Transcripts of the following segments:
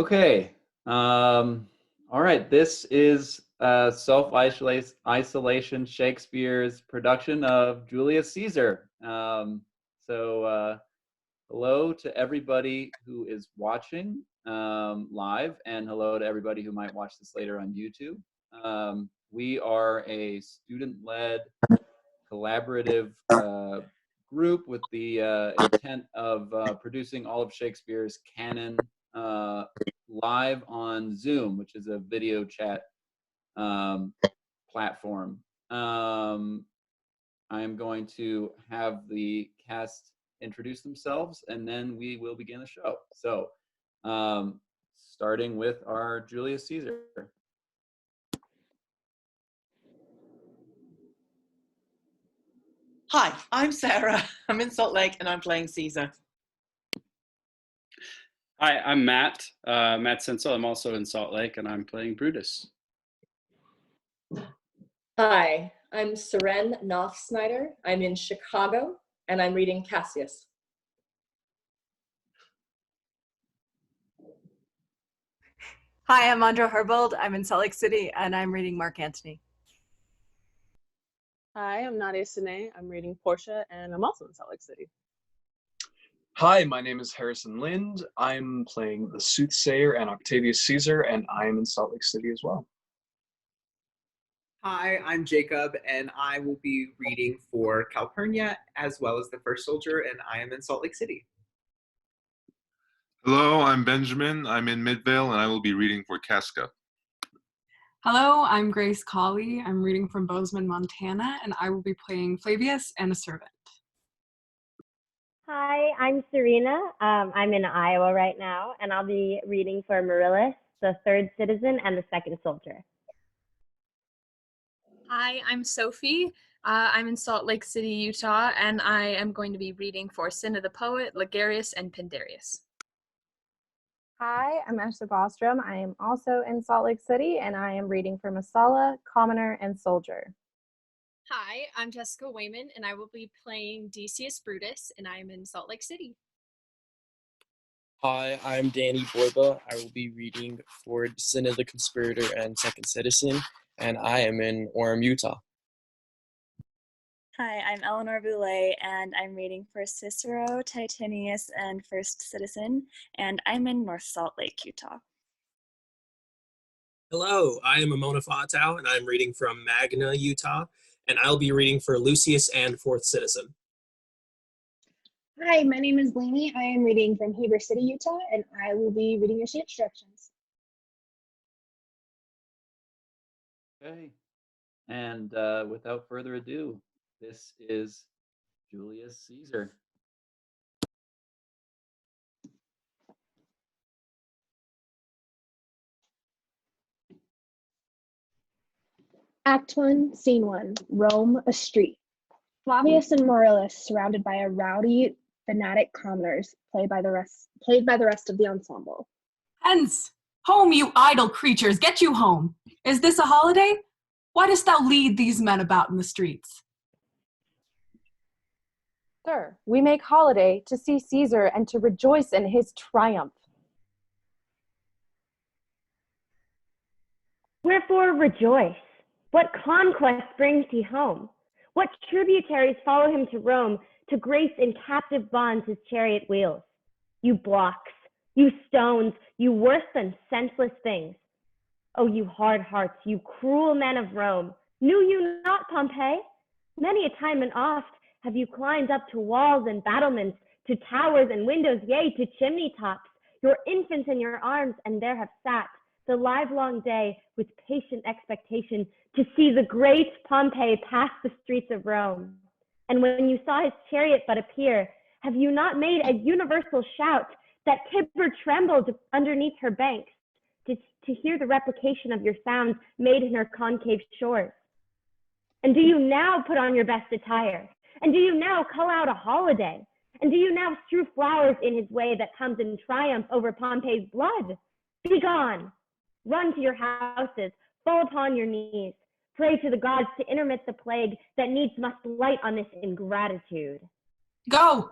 Okay. All right. This is Self-Isolation Shakespeare's production of Julius Caesar. Hello to everybody who is watching live, and hello to everybody who might watch this later on YouTube. We are a student-led collaborative group with the intent of producing all of Shakespeare's canon live on Zoom, which is a video chat platform. I am going to have the cast introduce themselves, and then we will begin the show. So, starting with our Julius Caesar. Hi, I'm Sarah. I'm in Salt Lake and I'm playing Caesar. Hi, I'm Matt. Matt Sincell. I'm also in Salt Lake and I'm playing Brutus. Hi, I'm Saren Nofs Snyder. I'm in Chicago and I'm reading Cassius. Hi, I'm Andra Harbold. I'm in Salt Lake City and I'm reading Marc Antony. Hi, I'm Nadia. I'm reading Portia, and I'm also in Salt Lake City. Hi, my name is Harrison Lind. I'm playing the Soothsayer and Octavius Caesar, and I am in Salt Lake City as well. Hi, I'm Jacob, and I will be reading for Calpurnia as well as the First Soldier, and I am in Salt Lake City. Hello, I'm Benjamin. I'm in Midvale, and I will be reading for Casca. Hello, I'm Grace Cawley. I'm reading from Bozeman, Montana, and I will be playing Flavius and a servant. Hi, I'm Serena. I'm in Iowa right now, and I'll be reading for Marullus, the third citizen, and the second soldier. Hi, I'm Sophie. I'm in Salt Lake City, Utah, and I am going to be reading for Cinna the poet, Ligarius, and Pindarus. Hi, I'm Ashley Bostrom. I am also in Salt Lake City, and I am reading for Masala, Commoner, and Soldier. Hi, I'm Jessica Wayman, and I will be playing Decius Brutus, and I am in Salt Lake City. Hi, I'm Danny Borba. I will be reading for Cinna the Conspirator and Second Citizen, and I am in Orem, Utah. Hi, I'm Eleanor Boulay, and I'm reading for Cicero, Titinius, and First Citizen, and I'm in North Salt Lake, Utah. Hello, I am Amona Fatau, and I'm reading from Magna, Utah, and I'll be reading for Lucius and Fourth Citizen. Hi, my name is Blaney. I am reading from Heber City, Utah, and I will be reading your sheet instructions. Okay, and without further ado, this is Julius Caesar. Act 1, Scene 1, Rome, a street. Flavius and Marullus, surrounded by a rowdy, fanatic commoners, played by the rest of the ensemble. Hence! Home, you idle creatures! Get you home! Is this a holiday? Why dost thou lead these men about in the streets? Sir, we make holiday to see Caesar and to rejoice in his triumph. Wherefore rejoice? What conquest brings he home? What tributaries follow him to Rome to grace in captive bonds his chariot wheels? You blocks, you stones, you worse than senseless things. Oh, you hard hearts, you cruel men of Rome, knew you not Pompey? Many a time and oft have you climbed up to walls and battlements, to towers and windows, yea, to chimney tops, your infants in your arms, and there have sat the livelong day with patient expectation to see the great Pompey pass the streets of Rome. And when you saw his chariot but appear, have you not made a universal shout that Tiber trembled underneath her banks to hear the replication of your sounds made in her concave shores? And do you now put on your best attire? And do you now call out a holiday? And do you now strew flowers in his way that comes in triumph over Pompey's blood? Begone! Run to your houses, fall upon your knees, pray to the gods to intermit the plague that needs must light on this ingratitude. Go!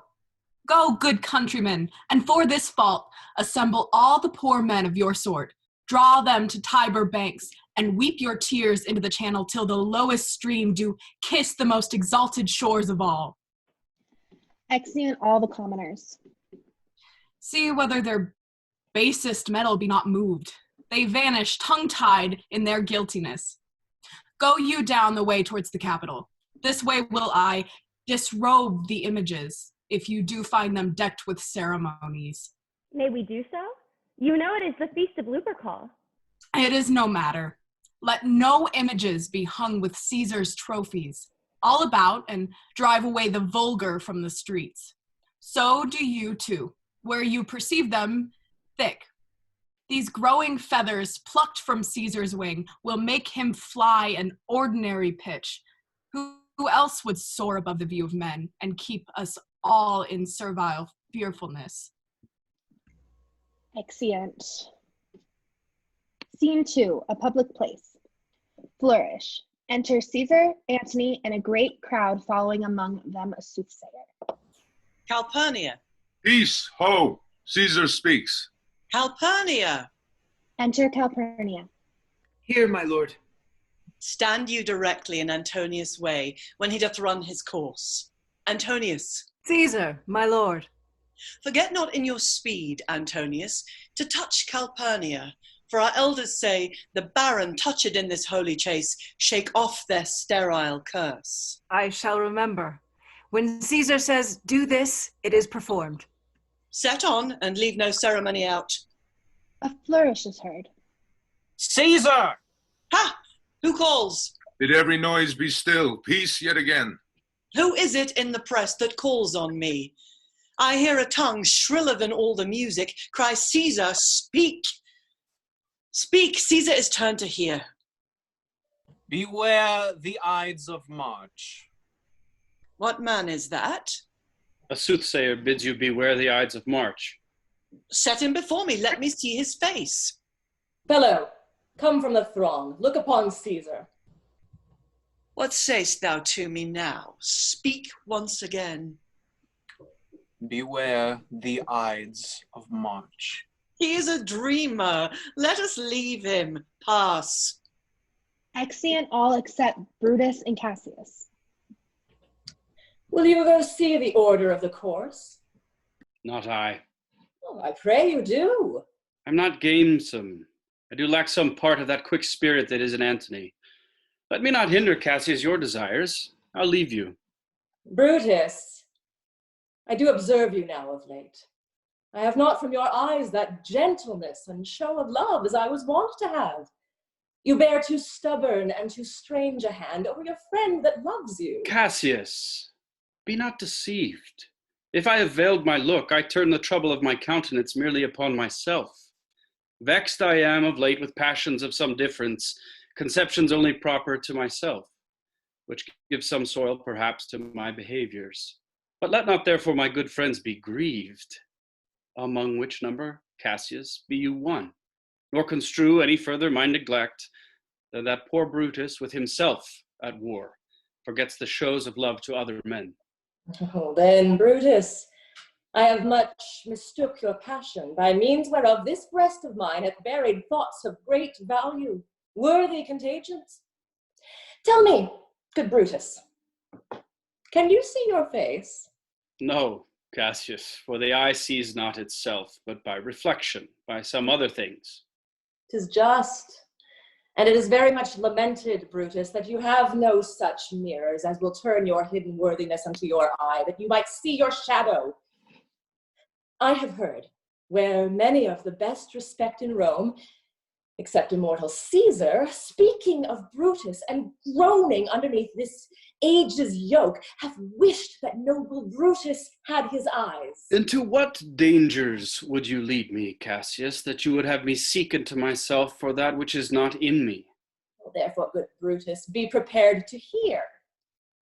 Go, good countrymen, and for this fault, assemble all the poor men of your sort, draw them to Tiber banks, and weep your tears into the channel till the lowest stream do kiss the most exalted shores of all. Exeunt all the commoners. See whether their basest metal be not moved. They vanish tongue-tied in their guiltiness. Go you down the way towards the capital. This way will I disrobe the images, if you do find them decked with ceremonies. May we do so? You know it is the Feast of Lupercal. It is no matter. Let no images be hung with Caesar's trophies, all about, and drive away the vulgar from the streets. So do you too, where you perceive them thick. These growing feathers plucked from Caesar's wing will make him fly an ordinary pitch. Who else would soar above the view of men and keep us all in servile fearfulness? Exeunt. Scene 2, a public place. Flourish. Enter Caesar, Antony, and a great crowd following among them a soothsayer. Calpurnia. Peace, ho! Caesar speaks. Calpurnia. Enter Calpurnia. Here, my lord. Stand you directly in Antonius' way, when he doth run his course. Antonius. Caesar, my lord. Forget not in your speed, Antonius, to touch Calpurnia, for our elders say, the barren touched in this holy chase shake off their sterile curse. I shall remember. When Caesar says, do this, it is performed. Set on, and leave no ceremony out. A flourish is heard. Caesar! Ha! Who calls? Bid every noise be still. Peace yet again. Who is it in the press that calls on me? I hear a tongue shriller than all the music cry, Caesar, speak! Speak, Caesar is turned to hear. Beware the Ides of March. What man is that? A soothsayer bids you beware the Ides of March. Set him before me, let me see his face. Fellow, come from the throng, look upon Caesar. What say'st thou to me now? Speak once again. Beware the Ides of March. He is a dreamer. Let us leave him. Pass. Exeunt all except Brutus and Cassius. Will you go see the order of the course? Not I. Oh, I pray you do. I'm not gamesome. I do lack some part of that quick spirit that is in Antony. Let me not hinder, Cassius, your desires. I'll leave you. Brutus, I do observe you now of late. I have not from your eyes that gentleness and show of love as I was wont to have. You bear too stubborn and too strange a hand over your friend that loves you. Cassius, be not deceived. If I have veiled my look, I turn the trouble of my countenance merely upon myself. Vexed I am of late with passions of some difference, conceptions only proper to myself, which give some soil perhaps to my behaviors. But let not therefore my good friends be grieved, among which number, Cassius, be you one, nor construe any further my neglect than that poor Brutus with himself at war forgets the shows of love to other men. Oh, then, Brutus, I have much mistook your passion, by means whereof this breast of mine hath buried thoughts of great value, worthy contagions. Tell me, good Brutus, can you see your face? No, Cassius, for the eye sees not itself, but by reflection, by some other things. 'Tis just, and it is very much lamented, Brutus, that you have no such mirrors as will turn your hidden worthiness unto your eye, that you might see your shadow. I have heard, where many of the best respect in Rome, except immortal Caesar, speaking of Brutus and groaning underneath this age's yoke, hath wished that noble Brutus had his eyes. Into what dangers would you lead me, Cassius, that you would have me seek into myself for that which is not in me? Therefore, good Brutus, be prepared to hear.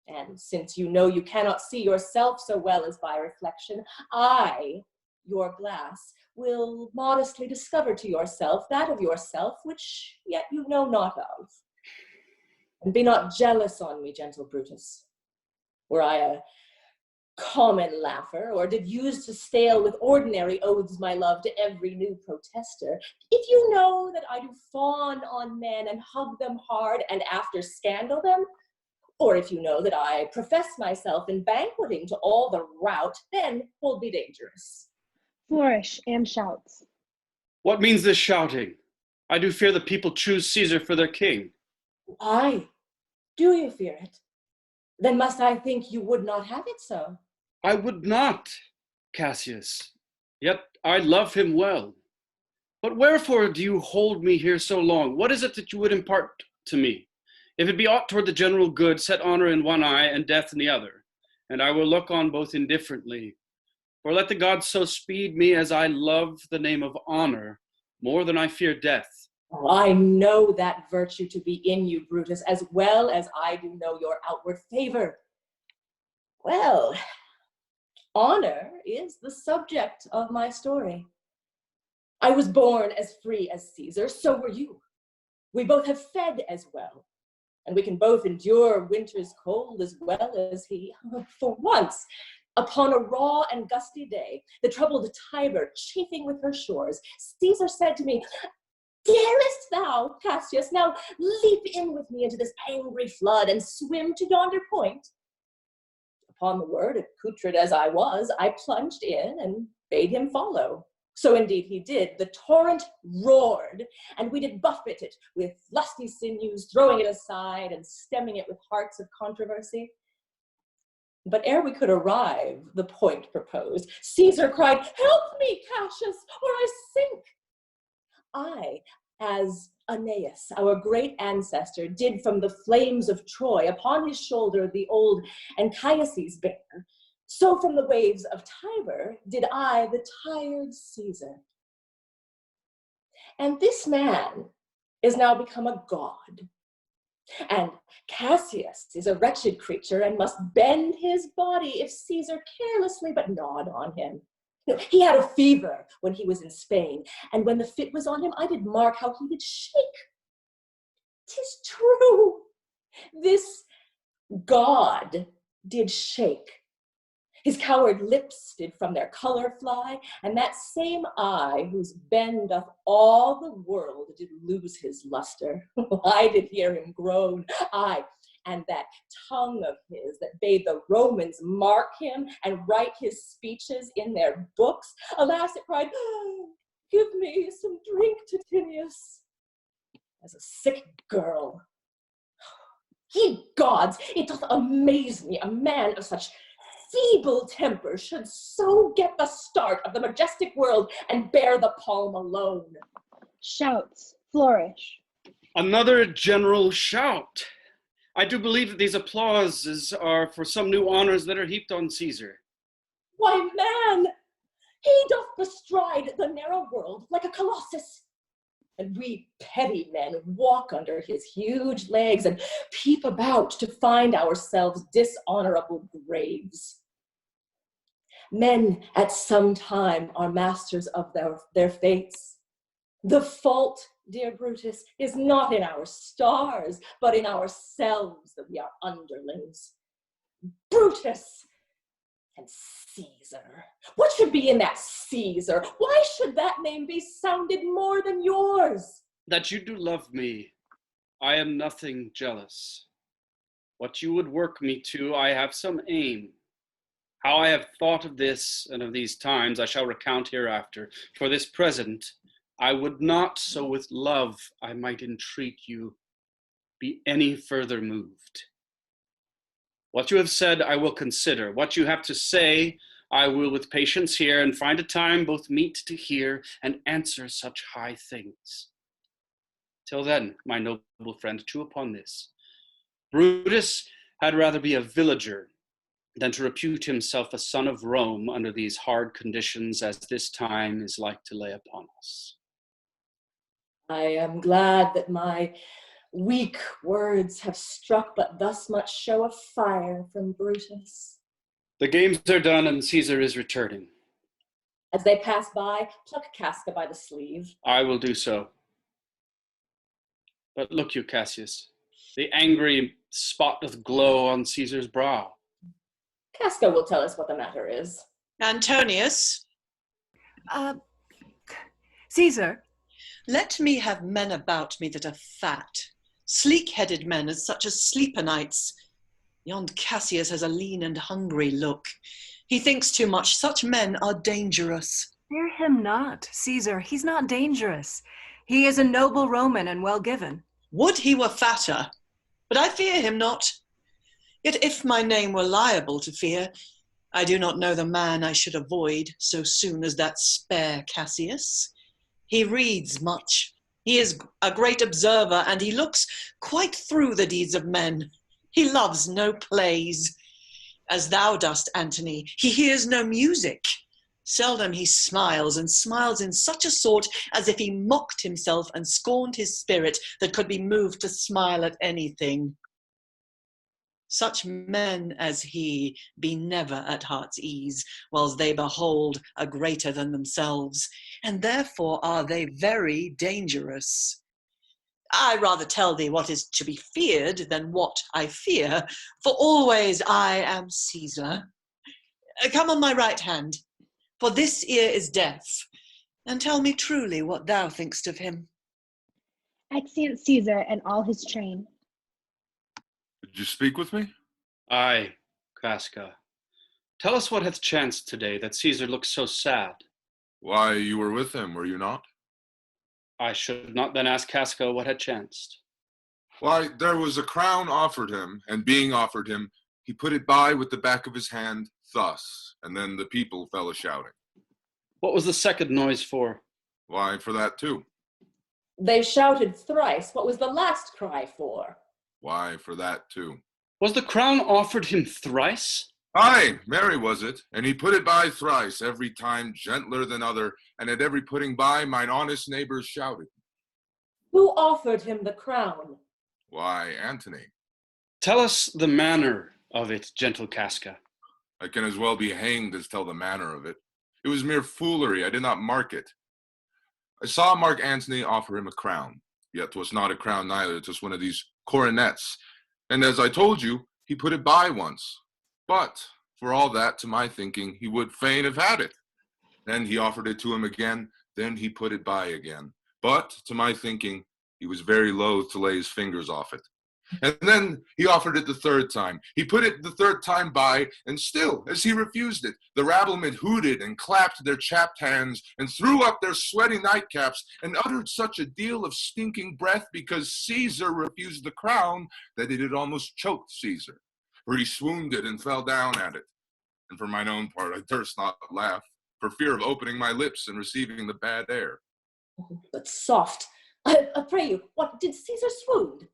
And since you know you cannot see yourself so well as by reflection, I, your glass, will modestly discover to yourself that of yourself which yet you know not of. And be not jealous on me, gentle Brutus. Were I a common laugher, or did use to stale with ordinary oaths my love to every new protester, if you know that I do fawn on men and hug them hard and after scandal them, or if you know that I profess myself in banqueting to all the rout, then hold me dangerous. Flourish and shouts. What means this shouting? I do fear the people choose Caesar for their king. Aye, do you fear it? Then must I think you would not have it so? I would not, Cassius, yet I love him well. But wherefore do you hold me here so long? What is it that you would impart to me? If it be aught toward the general good, set honor in one eye and death in the other, and I will look on both indifferently. For let the gods so speed me as I love the name of honor more than I fear death. Oh, I know that virtue to be in you, Brutus, as well as I do know your outward favor. Well, honor is the subject of my story. I was born as free as Caesar, so were you. We both have fed as well, and we can both endure winter's cold as well as he. For once, upon a raw and gusty day, the troubled Tiber chafing with her shores, Caesar said to me, "Darest thou, Cassius, now leap in with me into this angry flood and swim to yonder point?" Upon the word, accoutred as I was, I plunged in and bade him follow. So indeed he did. The torrent roared, and we did buffet it with lusty sinews, throwing it aside and stemming it with hearts of controversy. But ere we could arrive, the point proposed, Caesar cried, "Help me, Cassius, or I sink." I, as Aeneas, our great ancestor, did from the flames of Troy upon his shoulder the old Anchises bear, so from the waves of Tiber did I the tired Caesar. And this man is now become a god. And Cassius is a wretched creature and must bend his body if Caesar carelessly but gnawed on him. He had a fever when he was in Spain, and when the fit was on him, I did mark how he did shake. 'Tis true, this god did shake. His coward lips did from their color fly, and that same eye whose bend doth all the world did lose his luster. I did hear him groan, aye, and that tongue of his that bade the Romans mark him and write his speeches in their books. Alas, it cried, "Give me some drink, Titinius," as a sick girl. Ye gods, it doth amaze me, a man of such feeble temper should so get the start of the majestic world and bear the palm alone. Shouts, flourish. Another general shout. I do believe that these applauses are for some new honors that are heaped on Caesar. Why, man, he doth bestride the narrow world like a colossus, and we petty men walk under his huge legs and peep about to find ourselves dishonorable graves. Men at some time are masters of their fates. The fault, dear Brutus, is not in our stars, but in ourselves that we are underlings. Brutus and Caesar. What should be in that Caesar? Why should that name be sounded more than yours? That you do love me, I am nothing jealous. What you would work me to, I have some aim. How I have thought of this and of these times I shall recount hereafter. For this present, I would not, so with love I might entreat you, be any further moved. What you have said I will consider. What you have to say I will with patience hear, and find a time both meet to hear and answer such high things. Till then, my noble friend, chew upon this. Brutus had rather be a villager than to repute himself a son of Rome under these hard conditions as this time is like to lay upon us. I am glad that my weak words have struck but thus much show of fire from Brutus. The games are done and Caesar is returning. As they pass by, pluck Casca by the sleeve. I will do so. But look you, Cassius, the angry spot doth glow on Caesar's brow. Casca will tell us what the matter is. Antonius? Caesar? Let me have men about me that are fat, sleek-headed men as such as Sleeponites. Yond Cassius has a lean and hungry look. He thinks too much. Such men are dangerous. Fear him not, Caesar. He's not dangerous. He is a noble Roman and well given. Would he were fatter, but I fear him not. Yet if my name were liable to fear, I do not know the man I should avoid so soon as that spare Cassius. He reads much. He is a great observer, and he looks quite through the deeds of men. He loves no plays. As thou dost, Antony, he hears no music. Seldom he smiles, and smiles in such a sort as if he mocked himself and scorned his spirit that could be moved to smile at anything. Such men as he be never at heart's ease, whiles they behold a greater than themselves, and therefore are they very dangerous. I rather tell thee what is to be feared than what I fear, for always I am Caesar. Come on my right hand, for this ear is deaf, and tell me truly what thou thinkst of him. Exeunt Caesar and all his train. Did you speak with me? Aye, Casca. Tell us what hath chanced today, that Caesar looks so sad. Why, you were with him, were you not? I should not then ask Casca what had chanced. Why, there was a crown offered him, and being offered him, he put it by with the back of his hand, thus, and then the people fell a-shouting. What was the second noise for? Why, for that too. They shouted thrice. What was the last cry for? Why, for that too. Was the crown offered him thrice? Aye, merry was it, and he put it by thrice, every time gentler than other, and at every putting by mine honest neighbors shouted. Who offered him the crown? Why, Antony. Tell us the manner of it, gentle Casca. I can as well be hanged as tell the manner of it. It was mere foolery, I did not mark it. I saw Marc Antony offer him a crown, yet 'twas not a crown neither, 'twas one of these coronets, and as I told you, he put it by once. But, for all that, to my thinking, he would fain have had it. Then he offered it to him again, then he put it by again. But, to my thinking, he was very loath to lay his fingers off it. And then he offered it the third time. He put it the third time by, and still, as he refused it, the rabblement hooted and clapped their chapped hands, and threw up their sweaty nightcaps, and uttered such a deal of stinking breath because Caesar refused the crown, that it had almost choked Caesar. For he swooned it and fell down at it. And for mine own part, I durst not laugh, for fear of opening my lips and receiving the bad air. But soft. I pray you, what, did Caesar swoon?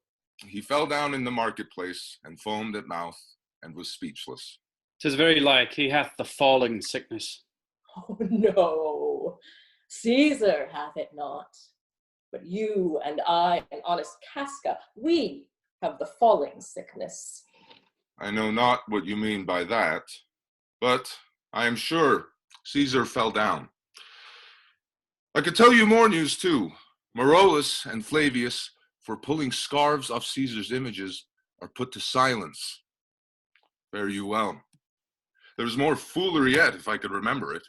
He fell down in the marketplace, and foamed at mouth, and was speechless. 'Tis very like he hath the falling sickness. Oh, no. Caesar hath it not. But you and I and honest Casca, we have the falling sickness. I know not what you mean by that, but I am sure Caesar fell down. I could tell you more news too. Marullus and Flavius, for pulling scarves off Caesar's images, are put to silence. Fare you well. There's more foolery yet, if I could remember it.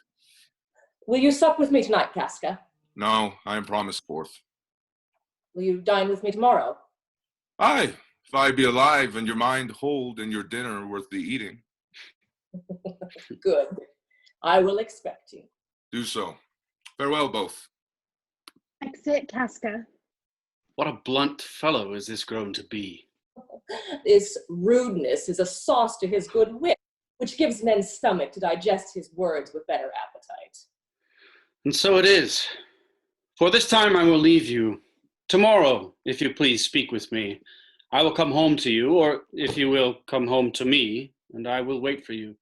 Will you sup with me tonight, Casca? No, I am promised forth. Will you dine with me tomorrow? Aye, if I be alive and your mind hold and your dinner worth the eating. Good. I will expect you. Do so. Farewell, both. Exit Casca. What a blunt fellow is this grown to be. This rudeness is a sauce to his good wit, which gives men's stomach to digest his words with better appetite. And so it is. For this time I will leave you. Tomorrow, if you please speak with me, I will come home to you, or if you will, come home to me, and I will wait for you.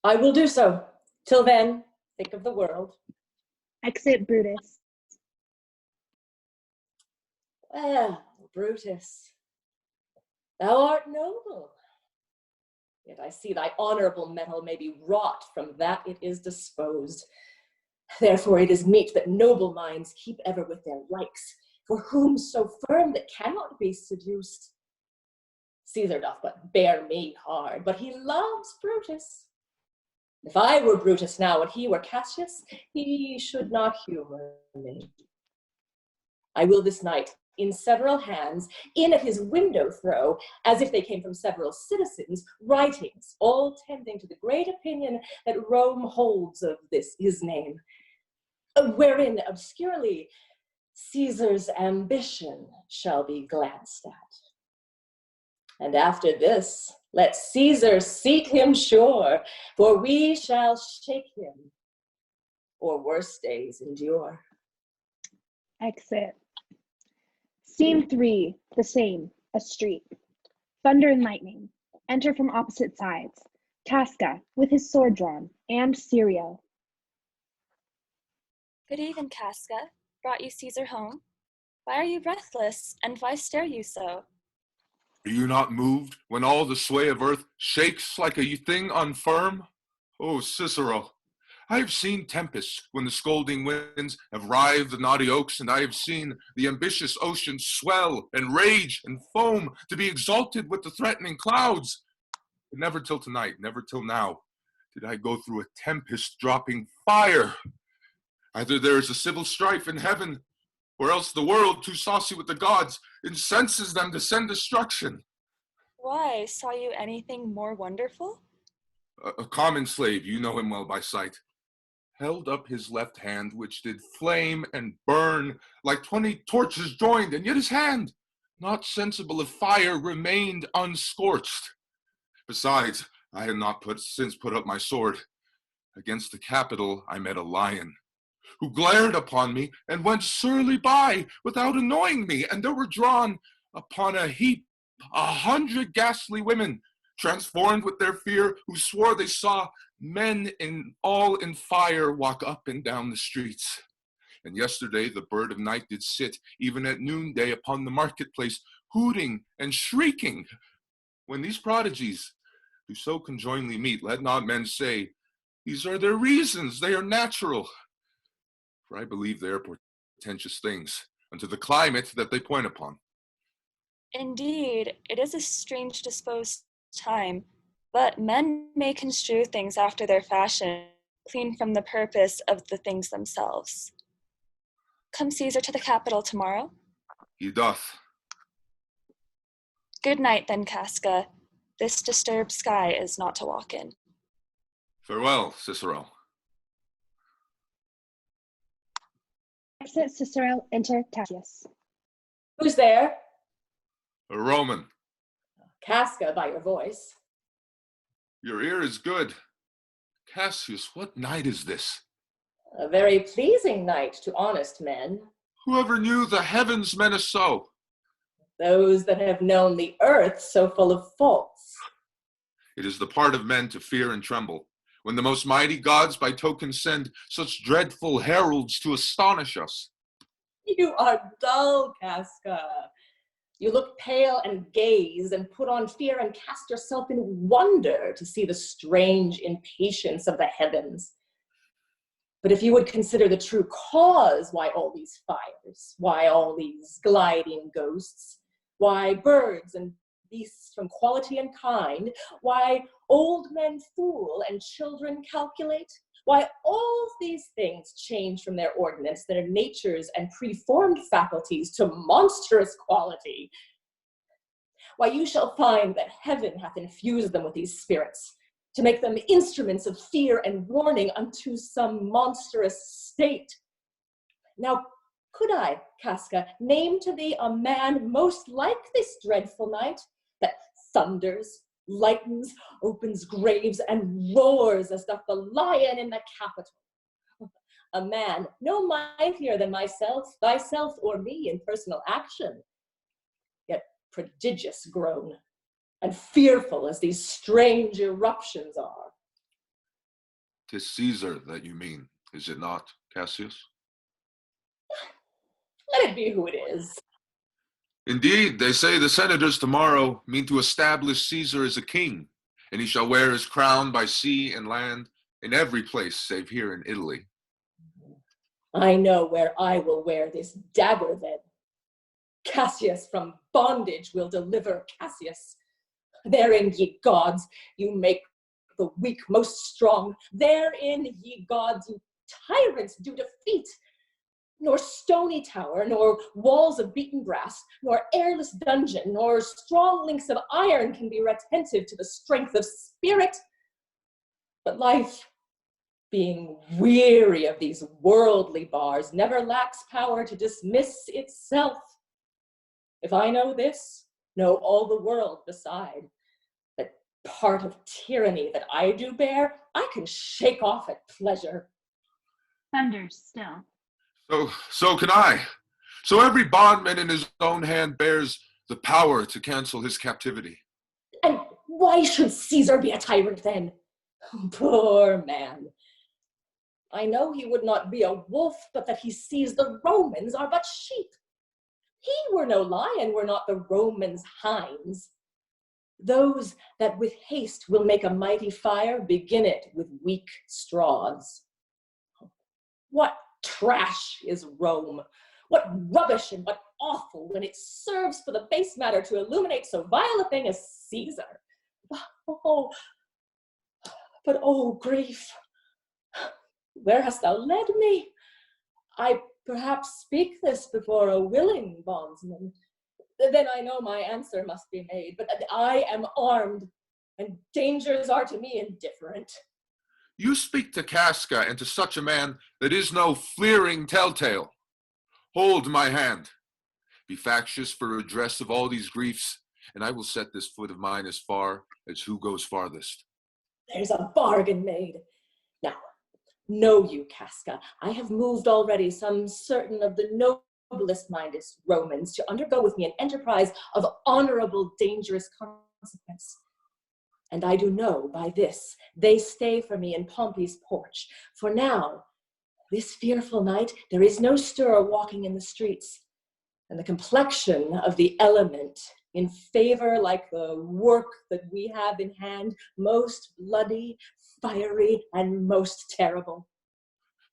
I will do so. Till then, think of the world. Exit Brutus. Well, Brutus, thou art noble. Yet I see thy honorable metal may be wrought from that it is disposed. Therefore it is meet that noble minds keep ever with their likes, for whom so firm that cannot be seduced. Caesar doth but bear me hard, but he loves Brutus. If I were Brutus now and he were Cassius, he should not humor me. I will this night, in several hands, in at his window throw, as if they came from several citizens, writings, all tending to the great opinion that Rome holds of this his name, wherein obscurely Caesar's ambition shall be glanced at. And after this, let Caesar seek him sure, for we shall shake him, or worse days endure. Exit. Scene 3, the same, a street. Thunder and lightning. Enter from opposite sides. Casca, with his sword drawn, and Sirio. Good even, Casca. Brought you Caesar home? Why are you breathless, and why stare you so? Are you not moved when all the sway of earth shakes like a thing unfirm? Oh, Cicero, I have seen tempests when the scolding winds have rived the knotty oaks, and I have seen the ambitious ocean swell and rage and foam to be exalted with the threatening clouds. But never till tonight, never till now, did I go through a tempest dropping fire. Either there is a civil strife in heaven, or else the world, too saucy with the gods, incenses them to send destruction. Why, saw you anything more wonderful? A common slave, you know him well by sight, held up his left hand, which did flame and burn like 20 torches joined, and yet his hand, not sensible of fire, remained unscorched. Besides, I had not since put up my sword. Against the Capitol I met a lion, who glared upon me and went surly by without annoying me, and there were drawn upon a heap 100 ghastly women, transformed with their fear, who swore they saw men all in fire walk up and down the streets. And yesterday the bird of night did sit, even at noonday, upon the marketplace, hooting and shrieking. When these prodigies do so conjointly meet, let not men say, these are their reasons, they are natural. For I believe they are portentous things unto the climate that they point upon. Indeed, it is a strange disposed time, but men may construe things after their fashion, clean from the purpose of the things themselves. Come Caesar to the Capitol tomorrow? He doth. Good night then, Casca. This disturbed sky is not to walk in. Farewell, Cicero. Exit Cicero, enter Cassius. Who's there? A Roman. Casca, by your voice. Your ear is good. Cassius, what night is this? A very pleasing night to honest men. Whoever knew the heavens meant so? Those that have known the earth so full of faults. It is the part of men to fear and tremble, when the most mighty gods by token send such dreadful heralds to astonish us. You are dull, Casca. You look pale and gaze and put on fear and cast yourself in wonder to see the strange impatience of the heavens. But if you would consider the true cause why all these fires, why all these gliding ghosts, why birds and beasts from quality and kind, why old men fool and children calculate, why all these things change from their ordinance, their natures and preformed faculties to monstrous quality, why you shall find that heaven hath infused them with these spirits, to make them instruments of fear and warning unto some monstrous state. Now, could I, Casca, name to thee a man most like this dreadful night, that thunders, lightens, opens graves, and roars as doth the lion in the Capitol? A man no mightier than myself, thyself, or me in personal action, yet prodigious grown, and fearful as these strange eruptions are. 'Tis Caesar that you mean, is it not, Cassius? Let it be who it is. Indeed, they say the senators tomorrow mean to establish Caesar as a king, and he shall wear his crown by sea and land in every place save here in Italy. I know where I will wear this dagger then. Cassius from bondage will deliver Cassius. Therein, ye gods, you make the weak most strong. Therein, ye gods, you tyrants do defeat. Nor stony tower, nor walls of beaten brass, nor airless dungeon, nor strong links of iron can be retentive to the strength of spirit. But life, being weary of these worldly bars, never lacks power to dismiss itself. If I know this, know all the world beside, that part of tyranny that I do bear, I can shake off at pleasure. Thunder still. So can I. So every bondman in his own hand bears the power to cancel his captivity. And why should Caesar be a tyrant then? Poor man. I know he would not be a wolf, but that he sees the Romans are but sheep. He were no lion, were not the Romans hinds. Those that with haste will make a mighty fire, begin it with weak straws. What trash is Rome? What rubbish and what awful when it serves for the base matter to illuminate so vile a thing as Caesar. Oh, but oh, grief, where hast thou led me? I perhaps speak this before a willing bondsman. Then I know my answer must be made, but I am armed, and dangers are to me indifferent. You speak to Casca, and to such a man that is no fleering telltale. Hold my hand. Be factious for redress of all these griefs, and I will set this foot of mine as far as who goes farthest. There's a bargain made. Now, know you, Casca, I have moved already some certain of the noblest-minded Romans to undergo with me an enterprise of honorable, dangerous consequence. And I do know by this, they stay for me in Pompey's porch. For now, this fearful night, there is no stir walking in the streets, and the complexion of the element in favor like the work that we have in hand, most bloody, fiery, and most terrible.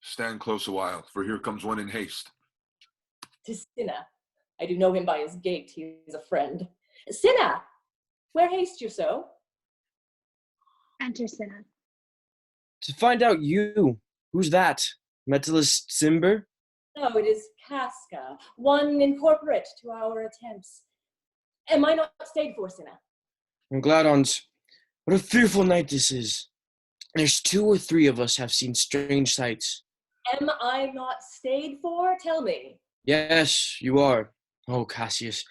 Stand close a while, for here comes one in haste. 'Tis Cinna. I do know him by his gait, he is a friend. Cinna, where haste you so? Enter Cinna. To find out you. Who's that? Metellus Cimber? No, it is Casca, one incorporate to our attempts. Am I not stayed for, Cinna? I'm glad on't. What a fearful night this is. There's 2 or 3 of us have seen strange sights. Am I not stayed for? Tell me. Yes, you are. Oh, Cassius,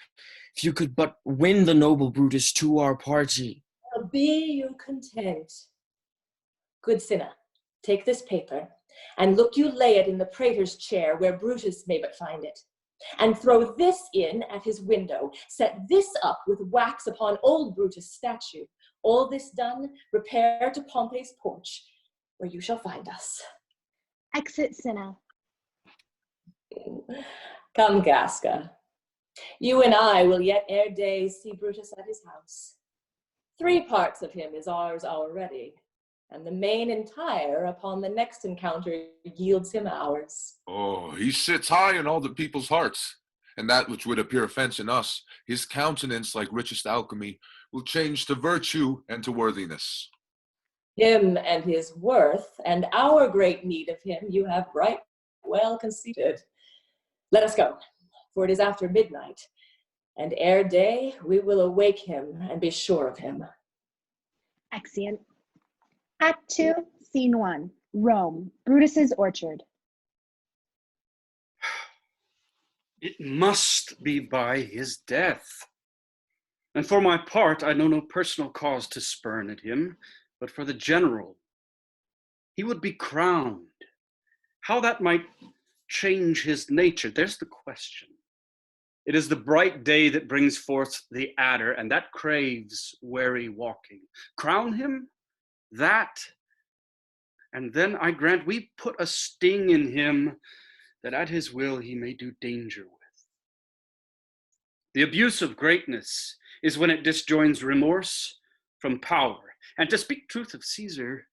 if you could but win the noble Brutus to our party. Be you content. Good Cinna, take this paper, and look you lay it in the praetor's chair where Brutus may but find it. And throw this in at his window. Set this up with wax upon old Brutus' statue. All this done, repair to Pompey's porch, where you shall find us. Exit Cinna. Come, Casca. You and I will yet ere day see Brutus at his house. 3 parts of him is ours already, and the main entire upon the next encounter yields him ours. Oh, he sits high in all the people's hearts, and that which would appear offense in us, his countenance, like richest alchemy, will change to virtue and to worthiness. Him and his worth, and our great need of him, you have right well conceited. Let us go, for it is after midnight, and ere day we will awake him and be sure of him. Exeunt. Act 2, Scene 1, Rome, Brutus's orchard. It must be by his death. And for my part, I know no personal cause to spurn at him, but for the general. He would be crowned. How that might change his nature, there's the question. It is the bright day that brings forth the adder, and that craves wary walking. Crown him? That, and then I grant we put a sting in him that at his will he may do danger with. The abuse of greatness is when it disjoins remorse from power. And to speak truth of Caesar,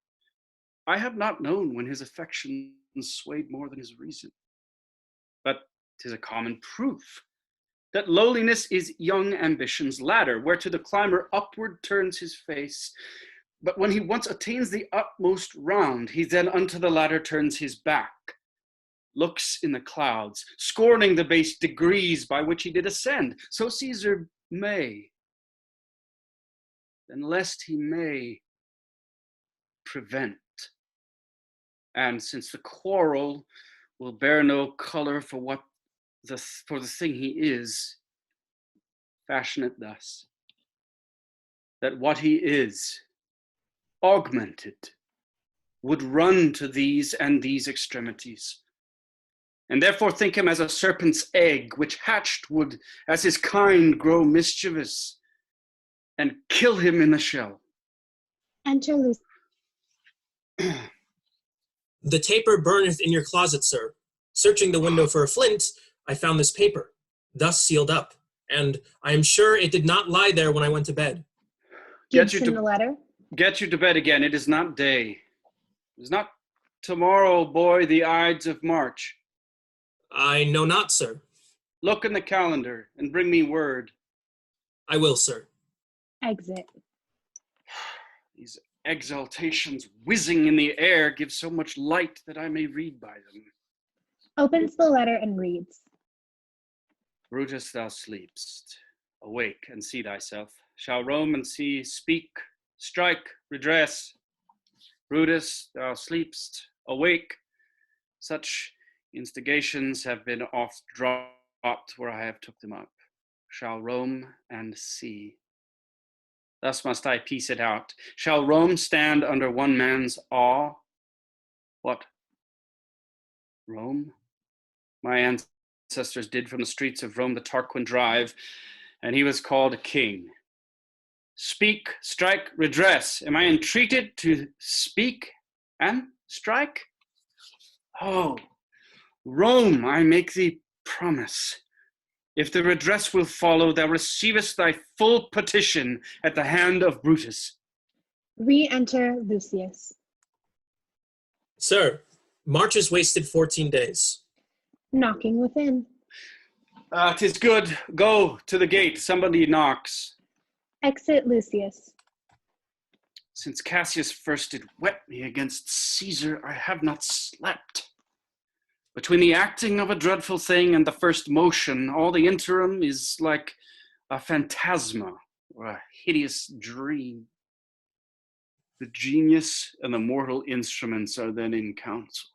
I have not known when his affections swayed more than his reason. But 'tis a common proof that lowliness is young ambition's ladder, whereto the climber upward turns his face. But when he once attains the utmost round, he then unto the ladder turns his back, looks in the clouds, scorning the base degrees by which he did ascend. So Caesar may, then lest he may prevent. And since the quarrel will bear no color for the thing he is, fashion it thus, that what he is, augmented, would run to these and these extremities, and therefore think him as a serpent's egg, which hatched would, as his kind, grow mischievous, and kill him in the shell. Enter Lucy. The taper burneth in your closet, sir. Searching the window for a flint, I found this paper, thus sealed up, and I am sure it did not lie there when I went to bed. Gibson, the letter. Get you to bed again. It is not day. It is not tomorrow, boy, the Ides of March. I know not, sir. Look in the calendar and bring me word. I will, sir. Exit. These exaltations whizzing in the air give so much light that I may read by them. Opens the letter and reads. Brutus, thou sleepst. Awake and see thyself. Shall Rome and see speak, strike, redress. Brutus, thou sleepst. Awake. Such instigations have been oft dropped where I have took them up. Shall Rome and see. Thus must I piece it out. Shall Rome stand under one man's awe? What? Rome? My ancestors did from the streets of Rome the Tarquin drive, and he was called a king. Speak, strike, redress. Am I entreated to speak and strike? Oh, Rome, I make thee promise. If the redress will follow, thou receivest thy full petition at the hand of Brutus. Re-enter Lucius. Sir, March has wasted 14 days. Knocking within. 'Tis good. Go to the gate. Somebody knocks. Exit Lucius. Since Cassius first did whet me against Caesar, I have not slept. Between the acting of a dreadful thing and the first motion, all the interim is like a phantasma or a hideous dream. The genius and the mortal instruments are then in council,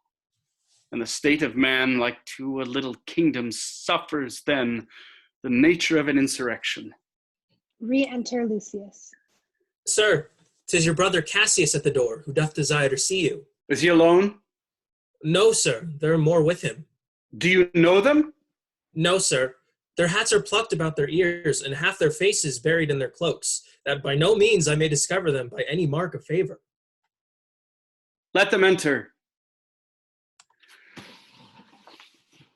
and the state of man, like to a little kingdom, suffers then the nature of an insurrection. Re-enter Lucius. Sir, 'tis your brother Cassius at the door, who doth desire to see you. Is he alone? No, sir, there are more with him. Do you know them? No, sir. Their hats are plucked about their ears, and half their faces buried in their cloaks, that by no means I may discover them by any mark of favor. Let them enter.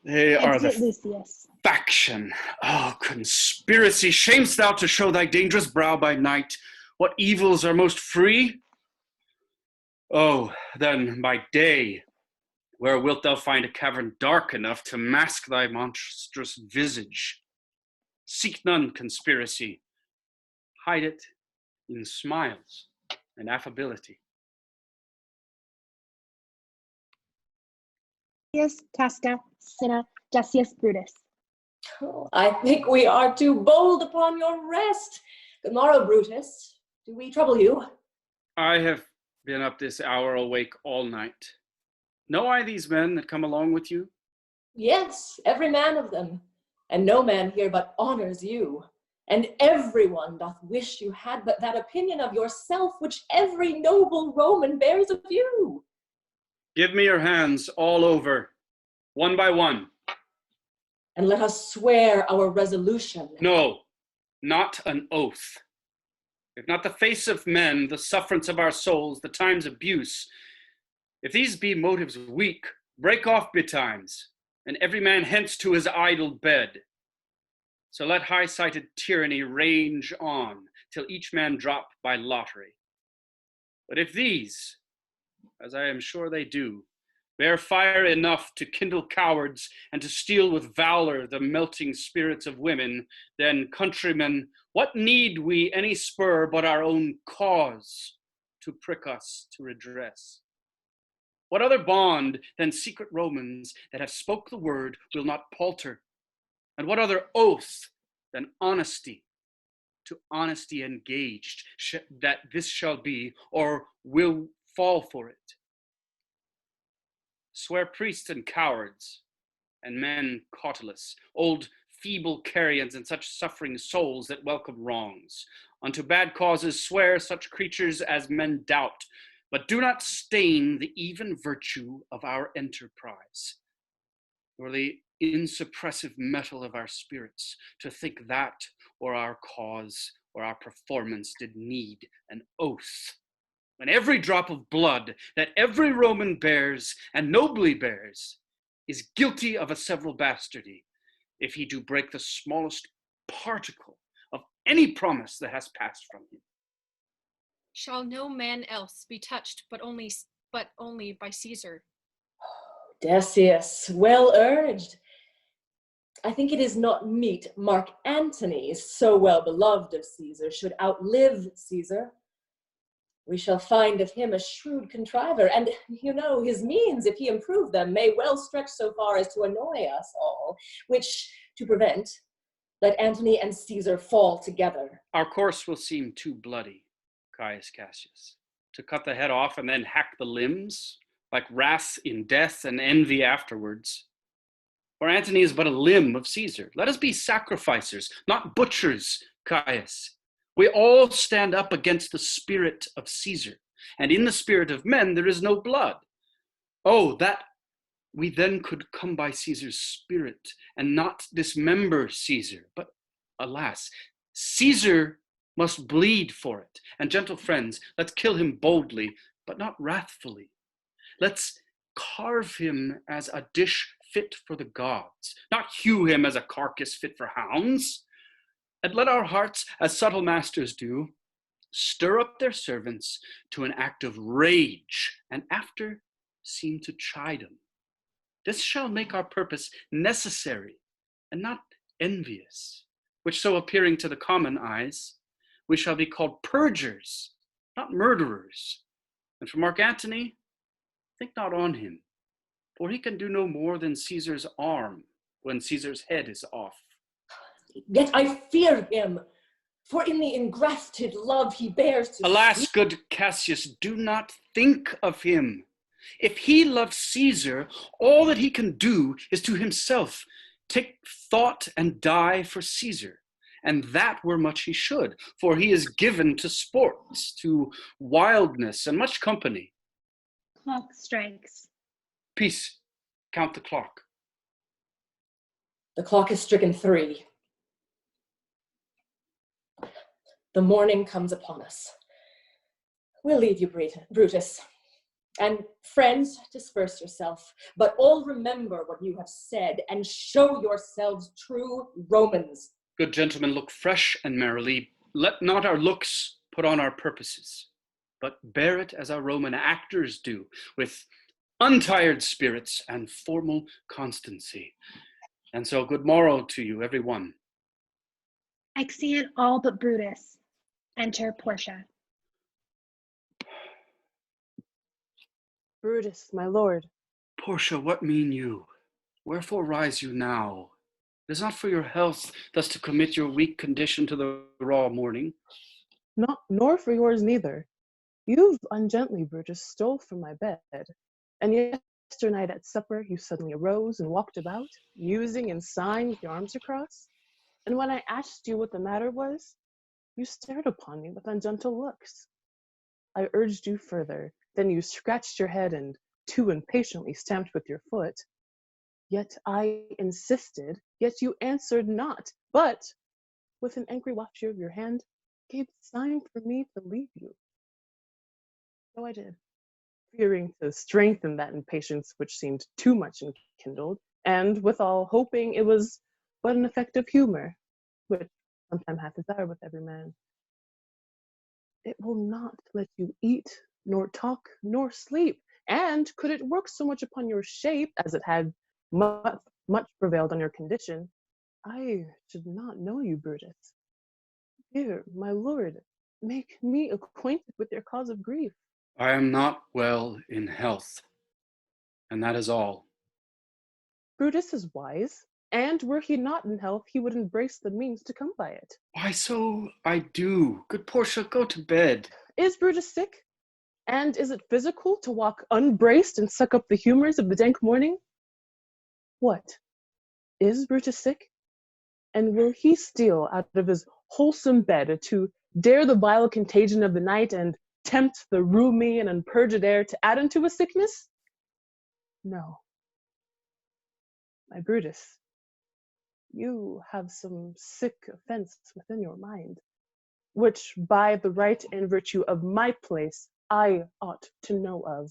They are the Lucius. Faction. Oh, conspiracy, shamest thou to show thy dangerous brow by night? What evils are most free? Oh, then by day, where wilt thou find a cavern dark enough to mask thy monstrous visage? Seek none conspiracy. Hide it in smiles and affability. Casca, Cinna, Decius Brutus. Oh, I think we are too bold upon your rest. Good morrow, Brutus. Do we trouble you? I have been up this hour awake all night. Know I these men that come along with you? Yes, every man of them. And no man here but honors you. And everyone doth wish you had but that opinion of yourself which every noble Roman bears of you. Give me your hands all over, one by one. And let us swear our resolution. No, not an oath. If not the face of men, the sufferance of our souls, the time's abuse, if these be motives weak, break off betimes, and every man hence to his idle bed. So let high-sighted tyranny range on, till each man drop by lottery. But if these, as I am sure they do, bear fire enough to kindle cowards and to steal with valor the melting spirits of women, then, countrymen, what need we any spur but our own cause to prick us to redress? What other bond than secret Romans that have spoke the word will not palter? And what other oath than honesty, to honesty engaged, that this shall be, or will fall for it? Swear priests and cowards, and men cautelous, old feeble carrions and such suffering souls that welcome wrongs. Unto bad causes swear such creatures as men doubt, but do not stain the even virtue of our enterprise, nor the insuppressive metal of our spirits, to think that, or our cause, or our performance did need an oath. When every drop of blood that every Roman bears, and nobly bears, is guilty of a several bastardy, if he do break the smallest particle of any promise that has passed from him. Shall no man else be touched but only by Caesar? Decius, well urged. I think it is not meet Marc Antony, so well beloved of Caesar, should outlive Caesar. We shall find of him a shrewd contriver, and his means, if he improve them, may well stretch so far as to annoy us all, which, to prevent, let Antony and Caesar fall together. Our course will seem too bloody, Caius Cassius, to cut the head off and then hack the limbs, like wrath in death and envy afterwards. For Antony is but a limb of Caesar. Let us be sacrificers, not butchers, Caius. We all stand up against the spirit of Caesar, and in the spirit of men there is no blood. Oh, that we then could come by Caesar's spirit and not dismember Caesar. But alas, Caesar must bleed for it. And gentle friends, let's kill him boldly, but not wrathfully. Let's carve him as a dish fit for the gods, not hew him as a carcass fit for hounds. And let our hearts, as subtle masters do, stir up their servants to an act of rage, and after seem to chide them. This shall make our purpose necessary, and not envious, which so appearing to the common eyes, we shall be called purgers, not murderers. And for Marc Antony, think not on him, for he can do no more than Caesar's arm when Caesar's head is off. Yet I fear him, for in the engrafted love he bears to— Alas, good Cassius, do not think of him. If he loves Caesar, all that he can do is to himself take thought and die for Caesar. And that were much he should, for he is given to sports, to wildness, and much company. Clock strikes. Peace, count the clock. The clock is stricken 3. The morning comes upon us. We'll leave you, Brutus. And friends, disperse yourself, but all remember what you have said and show yourselves true Romans. Good gentlemen, look fresh and merrily. Let not our looks put on our purposes, but bear it as our Roman actors do, with untired spirits and formal constancy. And so good morrow to you, every one. Exeunt all but Brutus. Enter Portia. Brutus, my lord. Portia, what mean you? Wherefore rise you now? It is not for your health thus to commit your weak condition to the raw morning. Nor for yours neither. You've ungently, Brutus, stole from my bed, and yesternight at supper you suddenly arose and walked about, musing and sighing with your arms across. And when I asked you what the matter was, you stared upon me with ungentle looks. I urged you further, then you scratched your head and too impatiently stamped with your foot. Yet I insisted, yet you answered not, but, with an angry wafture of your hand, gave sign for me to leave you. So I did, fearing to strengthen that impatience which seemed too much enkindled, and withal hoping it was but an effect of humor, which sometime hath desire with every man. It will not let you eat, nor talk, nor sleep, And could it work so much upon your shape as it had much prevailed on your condition, I should not know you, Brutus. Dear my lord, make me acquainted with your cause of grief. I am not well in health, and that is all. Brutus is wise, and were he not in health, he would embrace the means to come by it. Why, so I do. Good Portia, go to bed. Is Brutus sick? And is it physical to walk unbraced and suck up the humors of the dank morning? What? Is Brutus sick? And will he steal out of his wholesome bed to dare the vile contagion of the night and tempt the roomy and unpurged air to add unto his sickness? No. My Brutus, you have some sick offense within your mind, which by the right and virtue of my place I ought to know of.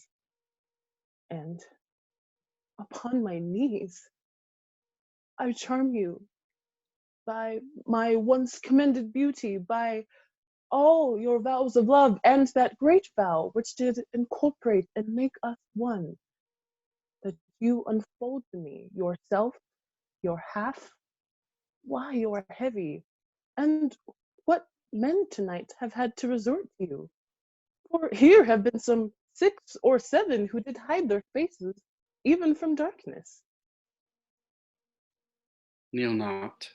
And upon my knees, I charm you by my once commended beauty, by all your vows of love, and that great vow which did incorporate and make us one, that you unfold to me yourself, your half. Why you are heavy, and what men tonight have had to resort to you? For here have been some 6 or 7 who did hide their faces, even from darkness. Kneel not,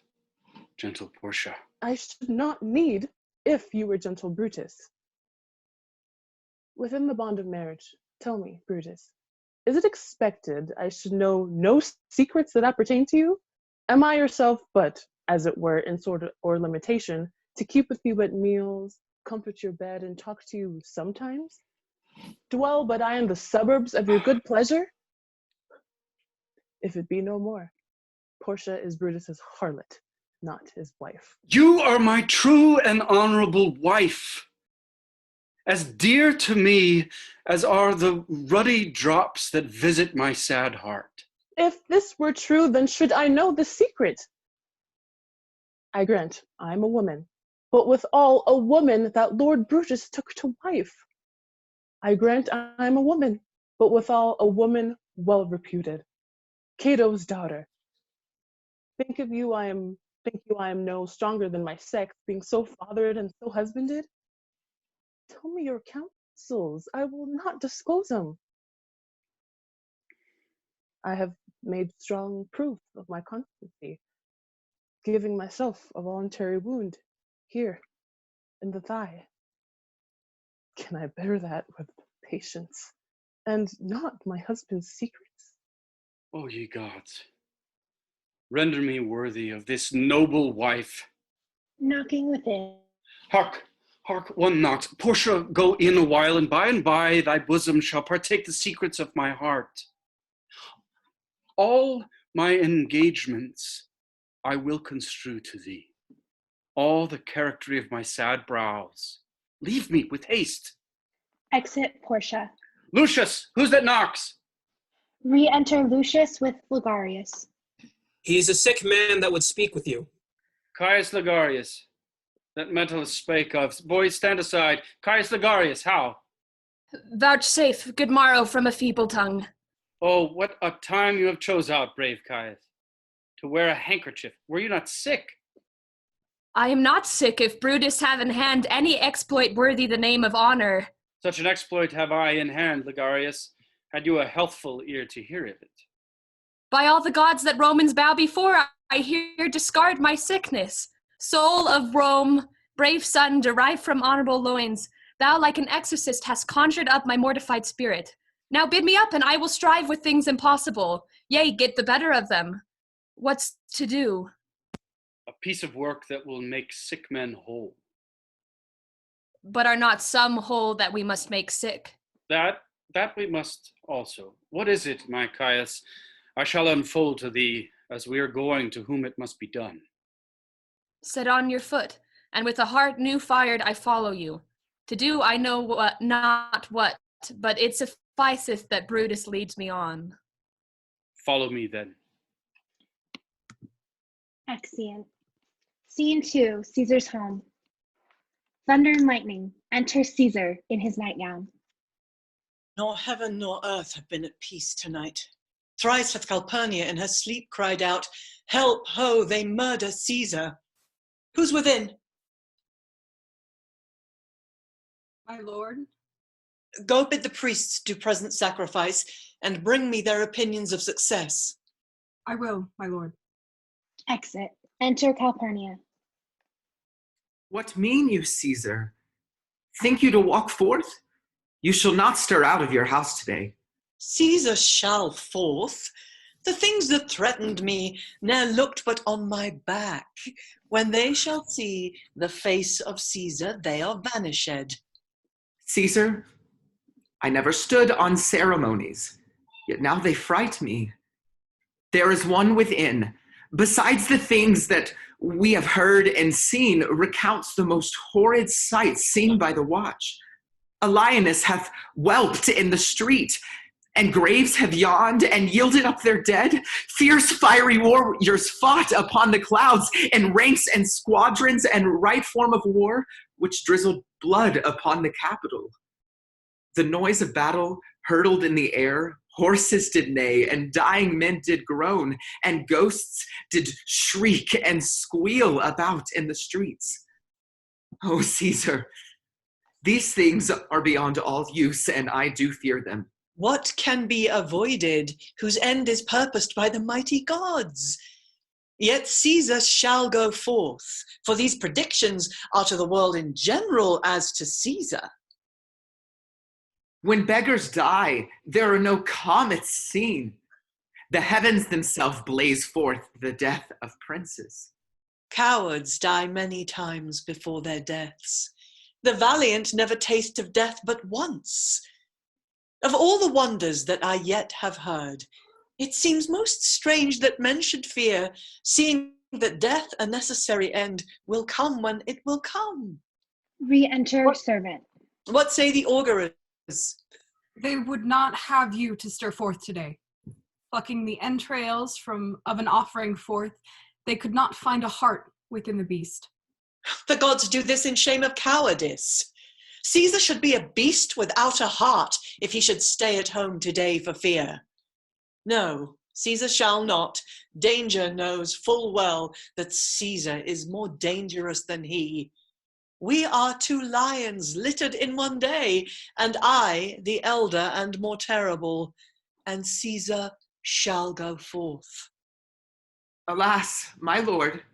gentle Portia. I should not need, if you were gentle Brutus. Within the bond of marriage, tell me, Brutus, is it expected I should know no secrets that appertain to you? Am I yourself but, as it were, in sort of or limitation, to keep with you at meals, comfort your bed, and talk to you sometimes? Dwell but I in the suburbs of your good pleasure? If it be no more, Portia is Brutus's harlot, not his wife. You are my true and honorable wife, as dear to me as are the ruddy drops that visit my sad heart. If this were true, then should I know the secret? I grant I'm a woman, but withal a woman that Lord Brutus took to wife. I grant I'm a woman, but withal a woman well reputed, Cato's daughter. Think you I am no stronger than my sex, being so fathered and so husbanded? Tell me your counsels, I will not disclose them. I have made strong proof of my constancy, giving myself a voluntary wound here in the thigh. Can I bear that with patience, and not my husband's secrets? O ye gods, render me worthy of this noble wife. Knocking within. Hark, hark, one knocks. Portia, go in a while, and by thy bosom shall partake the secrets of my heart. All my engagements I will construe to thee, all the charactery of my sad brows. Leave me with haste. Exit Portia. Lucius, who's that knocks? Re-enter Lucius with Ligarius. He is a sick man that would speak with you. Caius Ligarius, that Metellus spake of. Boys, stand aside. Caius Ligarius, how? Vouchsafe, good morrow from a feeble tongue. Oh, what a time you have chose out, brave Caius, to wear a handkerchief. Were you not sick? I am not sick if Brutus have in hand any exploit worthy the name of honor. Such an exploit have I in hand, Ligarius, had you a healthful ear to hear of it. By all the gods that Romans bow before, I here discard my sickness. Soul of Rome, brave son, derived from honorable loins, thou like an exorcist hast conjured up my mortified spirit. Now bid me up, and I will strive with things impossible, yea, get the better of them. What's to do? A piece of work that will make sick men whole. But are not some whole that we must make sick? That we must also. What is it, my Caius? I shall unfold to thee, as we are going to whom it must be done. Set on your foot, and with a heart new fired I follow you. To do I know not what, but it sufficeth that Brutus leads me on. Follow me then. Exeunt. Scene 2, Caesar's home. Thunder and lightning. Enter Caesar in his nightgown. Nor heaven nor earth have been at peace tonight. Thrice hath Calpurnia in her sleep cried out, "Help, ho, they murder Caesar." Who's within? My lord? Go bid the priests do present sacrifice, and bring me their opinions of success. I will, my lord. Exit. Enter Calpurnia. What mean you, Caesar? Think you to walk forth? You shall not stir out of your house today. Caesar shall forth. The things that threatened me ne'er looked but on my back. When they shall see the face of Caesar, they are vanished. Caesar, I never stood on ceremonies, yet now they fright me. There is one within, besides the things that we have heard and seen, recounts the most horrid sights seen by the watch. A lioness hath whelped in the street, and graves have yawned and yielded up their dead. Fierce fiery warriors fought upon the clouds in ranks and squadrons and right form of war, which drizzled blood upon the Capitol. The noise of battle hurtled in the air, horses did neigh, and dying men did groan, and ghosts did shriek and squeal about in the streets. O Caesar, these things are beyond all use, and I do fear them. What can be avoided, whose end is purposed by the mighty gods? Yet Caesar shall go forth, for these predictions are to the world in general as to Caesar. When beggars die, there are no comets seen. The heavens themselves blaze forth the death of princes. Cowards die many times before their deaths. The valiant never taste of death but once. Of all the wonders that I yet have heard, it seems most strange that men should fear, seeing that death, a necessary end, will come when it will come. Re-enter servant. What say the augurers? They would not have you to stir forth today. Plucking the entrails of an offering forth, they could not find a heart within the beast. The gods do this in shame of cowardice. Caesar should be a beast without a heart if he should stay at home today for fear. No, Caesar shall not. Danger knows full well that Caesar is more dangerous than he. We are two lions littered in one day, and I, the elder and more terrible, and Caesar shall go forth. Alas, my lord,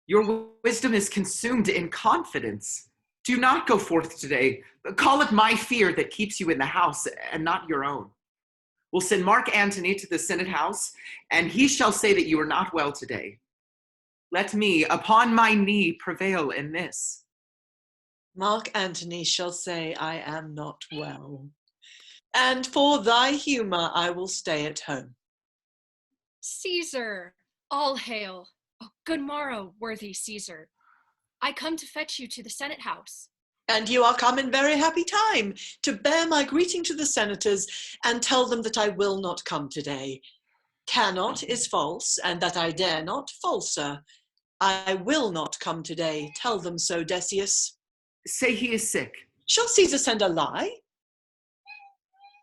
your wisdom is consumed in confidence. Do not go forth today. Call it my fear that keeps you in the house and not your own. We'll send Marc Antony to the Senate house, and he shall say that you are not well today. Let me, upon my knee, prevail in this. Marc Antony shall say I am not well, and for thy humour I will stay at home. Caesar, all hail. Oh, good morrow, worthy Caesar. I come to fetch you to the Senate house. And you are come in very happy time to bear my greeting to the senators and tell them that I will not come today. Cannot is false, and that I dare not, falser. I will not come today. Tell them so, Decius. Say he is sick. Shall Caesar send a lie?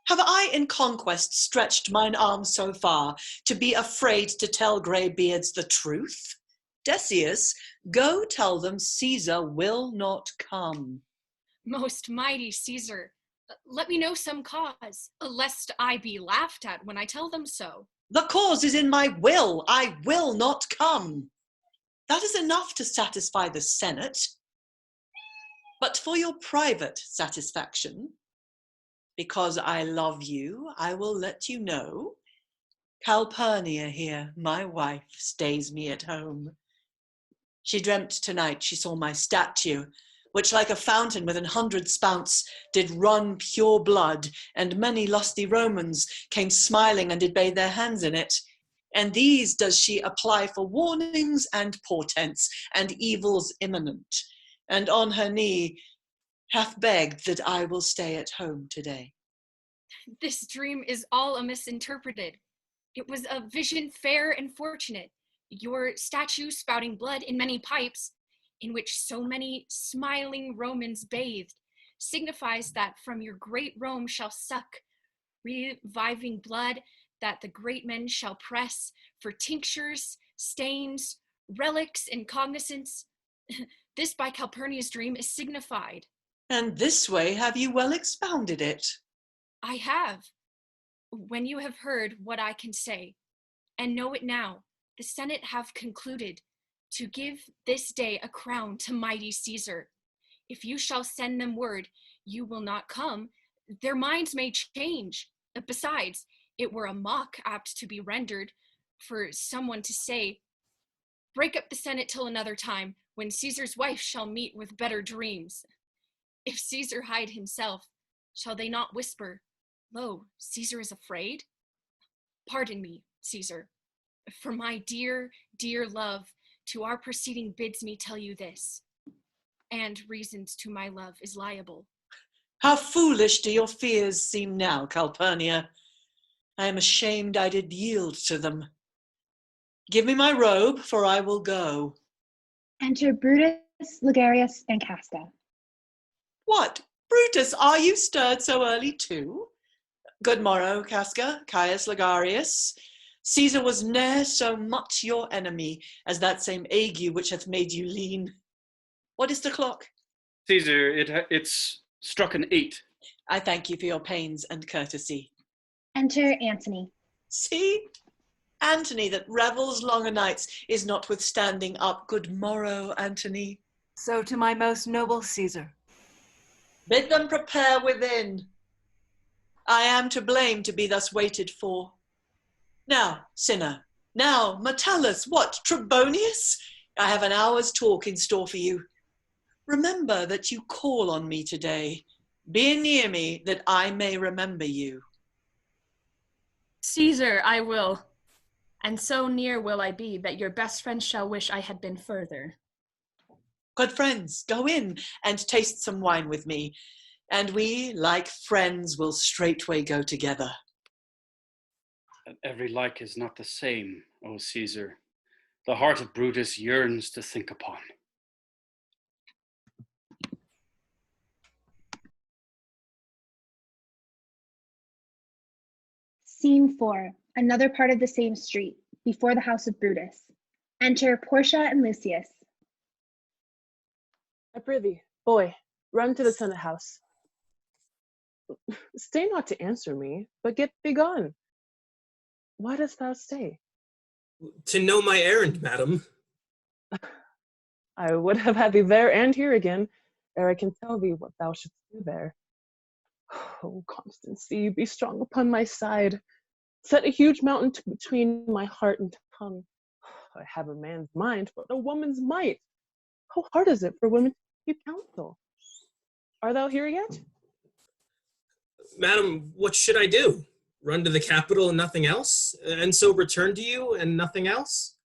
Have I in conquest stretched mine arm so far to be afraid to tell greybeards the truth? Decius, go tell them Caesar will not come. Most mighty Caesar, let me know some cause, lest I be laughed at when I tell them so. The cause is in my will. I will not come. That is enough to satisfy the Senate. But for your private satisfaction, because I love you, I will let you know. Calpurnia here, my wife, stays me at home. She dreamt tonight she saw my statue, which like a fountain with 100 spouts did run pure blood, and many lusty Romans came smiling and did bathe their hands in it. And these does she apply for warnings and portents and evils imminent, and on her knee hath begged that I will stay at home today. This dream is all misinterpreted. It was a vision fair and fortunate, your statue spouting blood in many pipes, in which so many smiling Romans bathed, signifies that from your great Rome shall suck reviving blood, that the great men shall press for tinctures, stains, relics, and cognizance. This by Calpurnia's dream is signified. And this way have you well expounded it. I have, when you have heard what I can say, and know it now, the Senate have concluded to give this day a crown to mighty Caesar. If you shall send them word you will not come, their minds may change. Besides, it were a mock apt to be rendered for someone to say, break up the Senate till another time, when Caesar's wife shall meet with better dreams. If Caesar hide himself, shall they not whisper, lo, Caesar is afraid? Pardon me, Caesar, for my dear, dear love to our proceeding bids me tell you this, and reasons to my love is liable. How foolish do your fears seem now, Calpurnia. I am ashamed I did yield to them. Give me my robe, for I will go. Enter Brutus, Ligarius, and Casca. What, Brutus, are you stirred so early too? Good morrow, Casca, Caius Ligarius. Caesar was ne'er so much your enemy as that same ague which hath made you lean. What is the clock? Caesar, it's struck an 8. I thank you for your pains and courtesy. Enter Antony. See? Antony that revels longer nights is notwithstanding up. Good morrow, Antony. So to my most noble Caesar. Bid them prepare within. I am to blame to be thus waited for. Now, Cinna. Now, Metellus. What, Trebonius? I have an hour's talk in store for you. Remember that you call on me today. Be near me that I may remember you. Caesar, I will. And so near will I be that your best friend shall wish I had been further. Good friends, go in and taste some wine with me, and we, like friends, will straightway go together. And every like is not the same, O Caesar. The heart of Brutus yearns to think upon. Scene 4, another part of the same street, before the house of Brutus. Enter Portia and Lucius. I prithee, boy, run to the Senate house. Stay not to answer me, but get thee gone. Why dost thou stay? To know my errand, madam. I would have had thee there and here again, ere I can tell thee what thou shouldst do there. Oh, Constancy, be strong upon my side. Set a huge mountain between my heart and tongue. I have a man's mind, but a woman's might. How hard is it for women to keep counsel? Art thou here yet? Madam, what should I do? Run to the capital and nothing else? And so return to you and nothing else?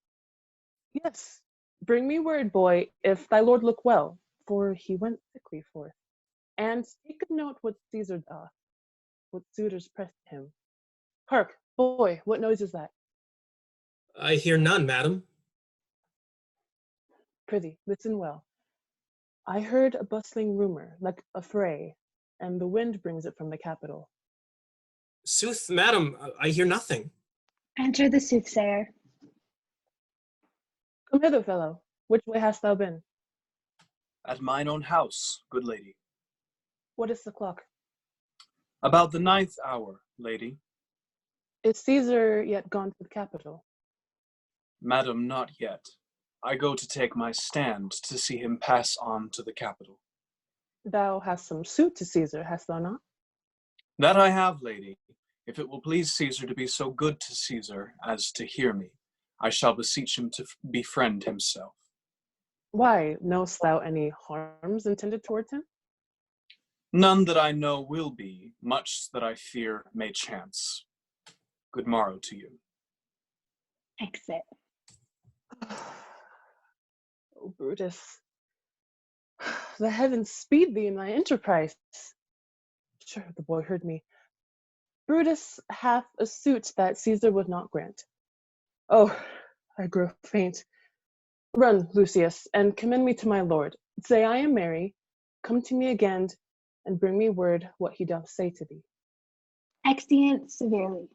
Yes. Bring me word, boy, if thy lord look well, for he went sickly forth. And take a note what Caesar doth, what suitors press him. Hark, boy, what noise is that? I hear none, madam. Prithee, listen well. I heard a bustling rumor, like a fray, and the wind brings it from the capital. Sooth, madam, I hear nothing. Enter the Soothsayer. Come hither, fellow. Which way hast thou been? At mine own house, good lady. What is the clock? About the 9th hour, lady. Is Caesar yet gone to the capital? Madam, not yet. I go to take my stand to see him pass on to the capital. Thou hast some suit to Caesar, hast thou not? That I have, lady. If it will please Caesar to be so good to Caesar as to hear me, I shall beseech him to befriend himself. Why, knowest thou any harms intended towards him? None that I know will be, much that I fear may chance. Good morrow to you. Exit. Oh, Brutus, the heavens speed thee in thy enterprise. Sure, the boy heard me. Brutus hath a suit that Caesar would not grant. Oh, I grow faint. Run, Lucius, and commend me to my lord. Say I am merry, come to me again, and bring me word what he doth say to thee. Exeunt severely.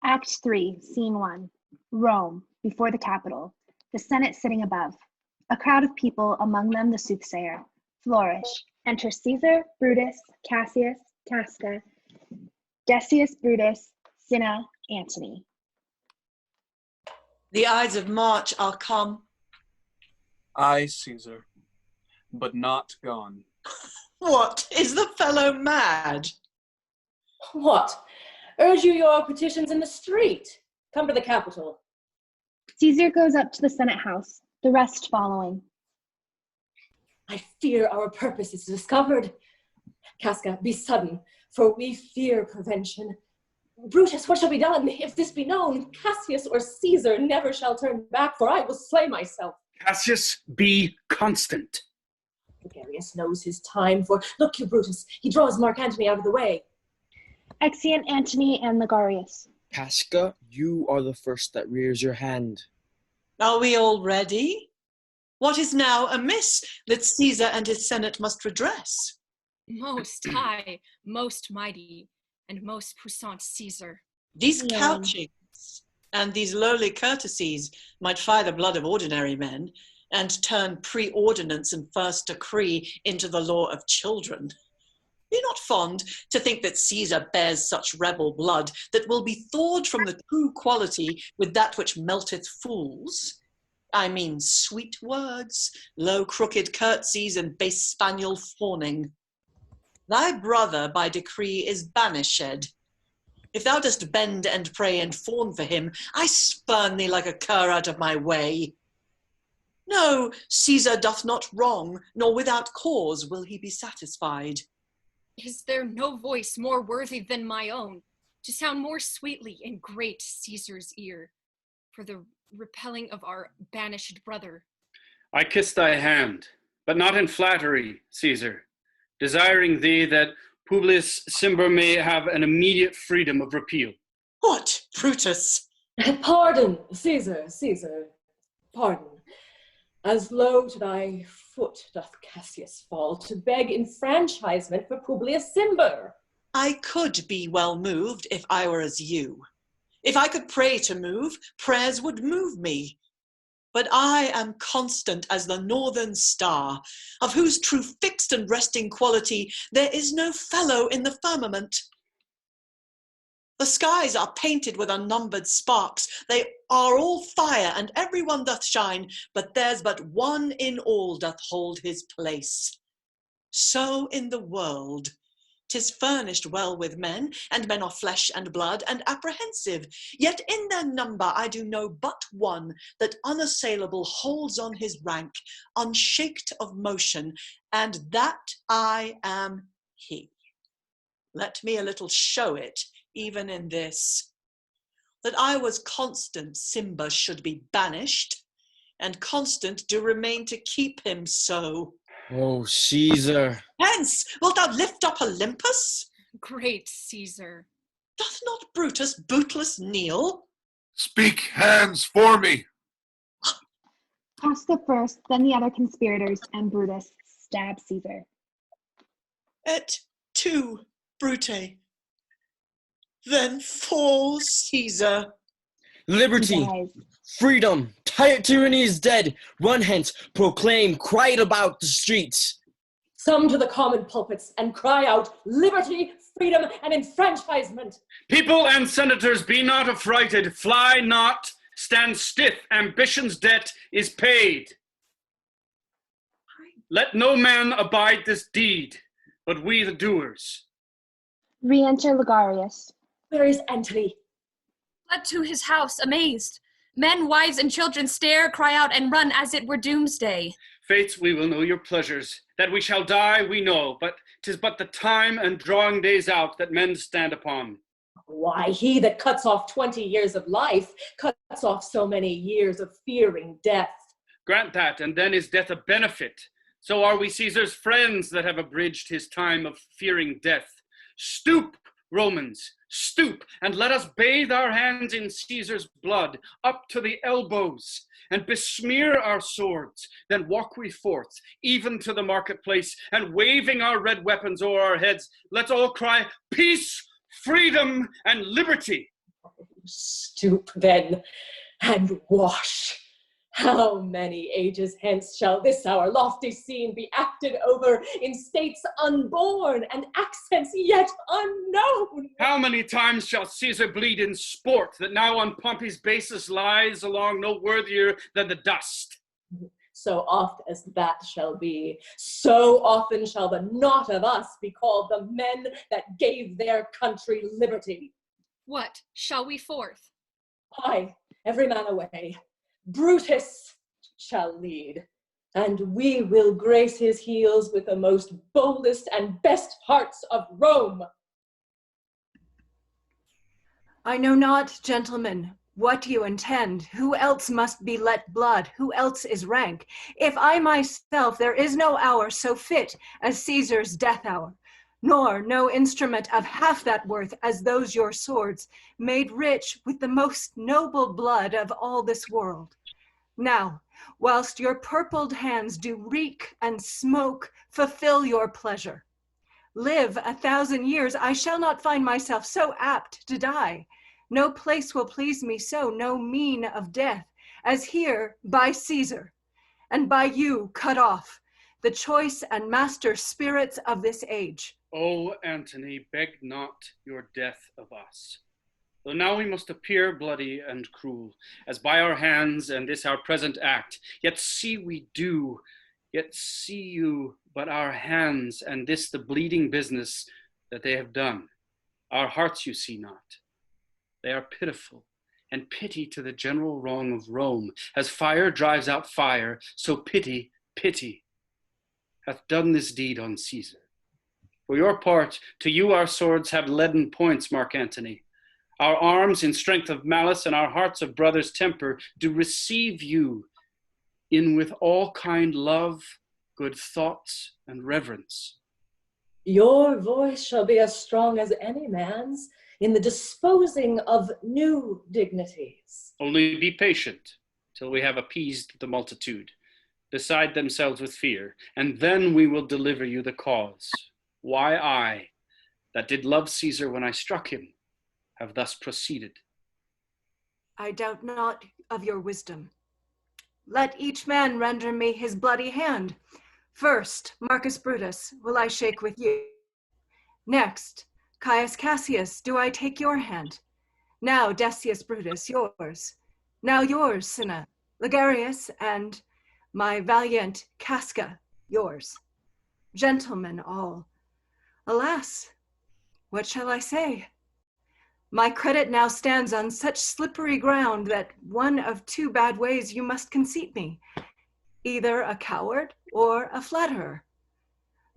Act 3, Scene 1. Rome, before the Capitol, the Senate sitting above. A crowd of people, among them the Soothsayer, flourish. Enter Caesar, Brutus, Cassius, Casca, Decius Brutus, Cinna, Antony. The Ides of March are come. Aye, Caesar, but not gone. What, is the fellow mad? What? Urge you your petitions in the street? Come to the Capitol. Caesar goes up to the Senate House, the rest following. I fear our purpose is discovered. Casca, be sudden, for we fear prevention. Brutus, what shall be done? If this be known, Cassius or Caesar never shall turn back, for I will slay myself. Cassius, be constant. Ligarius knows his time, for look you, Brutus, he draws Marc Antony out of the way. Exeunt Antony and Ligarius. Casca, you are the first that rears your hand. Are we all ready? What is now amiss that Caesar and his Senate must redress? Most high, most mighty, and most puissant Caesar. These couchings and these lowly courtesies might fire the blood of ordinary men and turn pre-ordinance and first decree into the law of children. Be not fond to think that Caesar bears such rebel blood that will be thawed from the true quality with that which melteth fools. I mean sweet words, low crooked curtsies, and base spaniel fawning. Thy brother by decree is banished. If thou dost bend and pray and fawn for him, I spurn thee like a cur out of my way. No, Caesar doth not wrong, nor without cause will he be satisfied. Is there no voice more worthy than my own, to sound more sweetly in great Caesar's ear, for the repelling of our banished brother? I kiss thy hand, but not in flattery, Caesar, desiring thee that Publius Cimber may have an immediate freedom of repeal. What, Brutus? Pardon, Caesar, pardon. As low to thy foot doth Cassius fall, to beg enfranchisement for Publius Cimber. I could be well moved if I were as you. If I could pray to move, prayers would move me. But I am constant as the northern star, of whose true fixed and resting quality there is no fellow in the firmament. The skies are painted with unnumbered sparks. They are all fire, and every one doth shine, but there's but one in all doth hold his place. So in the world, 'tis furnished well with men, and men are flesh and blood, and apprehensive. Yet in their number I do know but one, that unassailable holds on his rank, unshaked of motion, and that I am he. Let me a little show it, even in this, that I was constant Cimber should be banished, and constant do remain to keep him so. Oh, Caesar. Hence, wilt thou lift up Olympus? Great Caesar. Doth not Brutus bootless kneel? Speak, hands, for me. Casca first, then the other conspirators, and Brutus stab Caesar. Et tu, Brute. Then fall, Caesar. Liberty, freedom, tyranny is dead. Run hence, proclaim, cry it about the streets. Some to the common pulpits and cry out, liberty, freedom, and enfranchisement. People and senators, be not affrighted, fly not, stand stiff, ambition's debt is paid. Let no man abide this deed, but we the doers. Re-enter Ligarius. Where is Antony? Fled to his house, amazed. Men, wives, and children stare, cry out, and run as it were doomsday. Fates, we will know your pleasures. That we shall die, we know, but 'tis but the time and drawing days out that men stand upon. Why, he that cuts off 20 years of life cuts off so many years of fearing death. Grant that, and then is death a benefit. So are we Caesar's friends that have abridged his time of fearing death. Stoop, Romans, stoop and let us bathe our hands in Caesar's blood up to the elbows and besmear our swords. Then walk we forth, even to the marketplace, and waving our red weapons o'er our heads, let's all cry, peace, freedom, and liberty. Stoop then and wash. How many ages hence shall this our lofty scene be acted over in states unborn and accents yet unknown? How many times shall Caesar bleed in sport that now on Pompey's basis lies along no worthier than the dust? So oft as that shall be, so often shall the not of us be called the men that gave their country liberty. What, shall we forth? Aye, every man away. Brutus shall lead, and we will grace his heels with the most boldest and best hearts of Rome. I know not, gentlemen, what you intend. Who else must be let blood? Who else is rank? If I myself, there is no hour so fit as Caesar's death hour, nor no instrument of half that worth as those your swords, made rich with the most noble blood of all this world. Now, whilst your purpled hands do reek and smoke, fulfill your pleasure. Live 1,000 years, I shall not find myself so apt to die. No place will please me so, no mean of death, as here by Caesar, and by you cut off, the choice and master spirits of this age. O Antony, beg not your death of us. Though now we must appear bloody and cruel, as by our hands and this our present act, yet see we do, yet see you but our hands and this the bleeding business that they have done. Our hearts you see not. They are pitiful, and pity to the general wrong of Rome. As fire drives out fire, so pity, pity, hath done this deed on Caesar. For your part, to you our swords have leaden points, Marc Antony. Our arms in strength of malice and our hearts of brother's temper do receive you in with all kind love, good thoughts, and reverence. Your voice shall be as strong as any man's in the disposing of new dignities. Only be patient till we have appeased the multitude, beside themselves with fear, and then we will deliver you the cause. Why I, that did love Caesar when I struck him, have thus proceeded. I doubt not of your wisdom. Let each man render me his bloody hand. First, Marcus Brutus, will I shake with you. Next, Caius Cassius, do I take your hand. Now, Decius Brutus, yours. Now yours, Cinna, Ligarius, and my valiant Casca, yours. Gentlemen all. Alas, what shall I say? My credit now stands on such slippery ground that one of two bad ways you must conceit me, either a coward or a flatterer.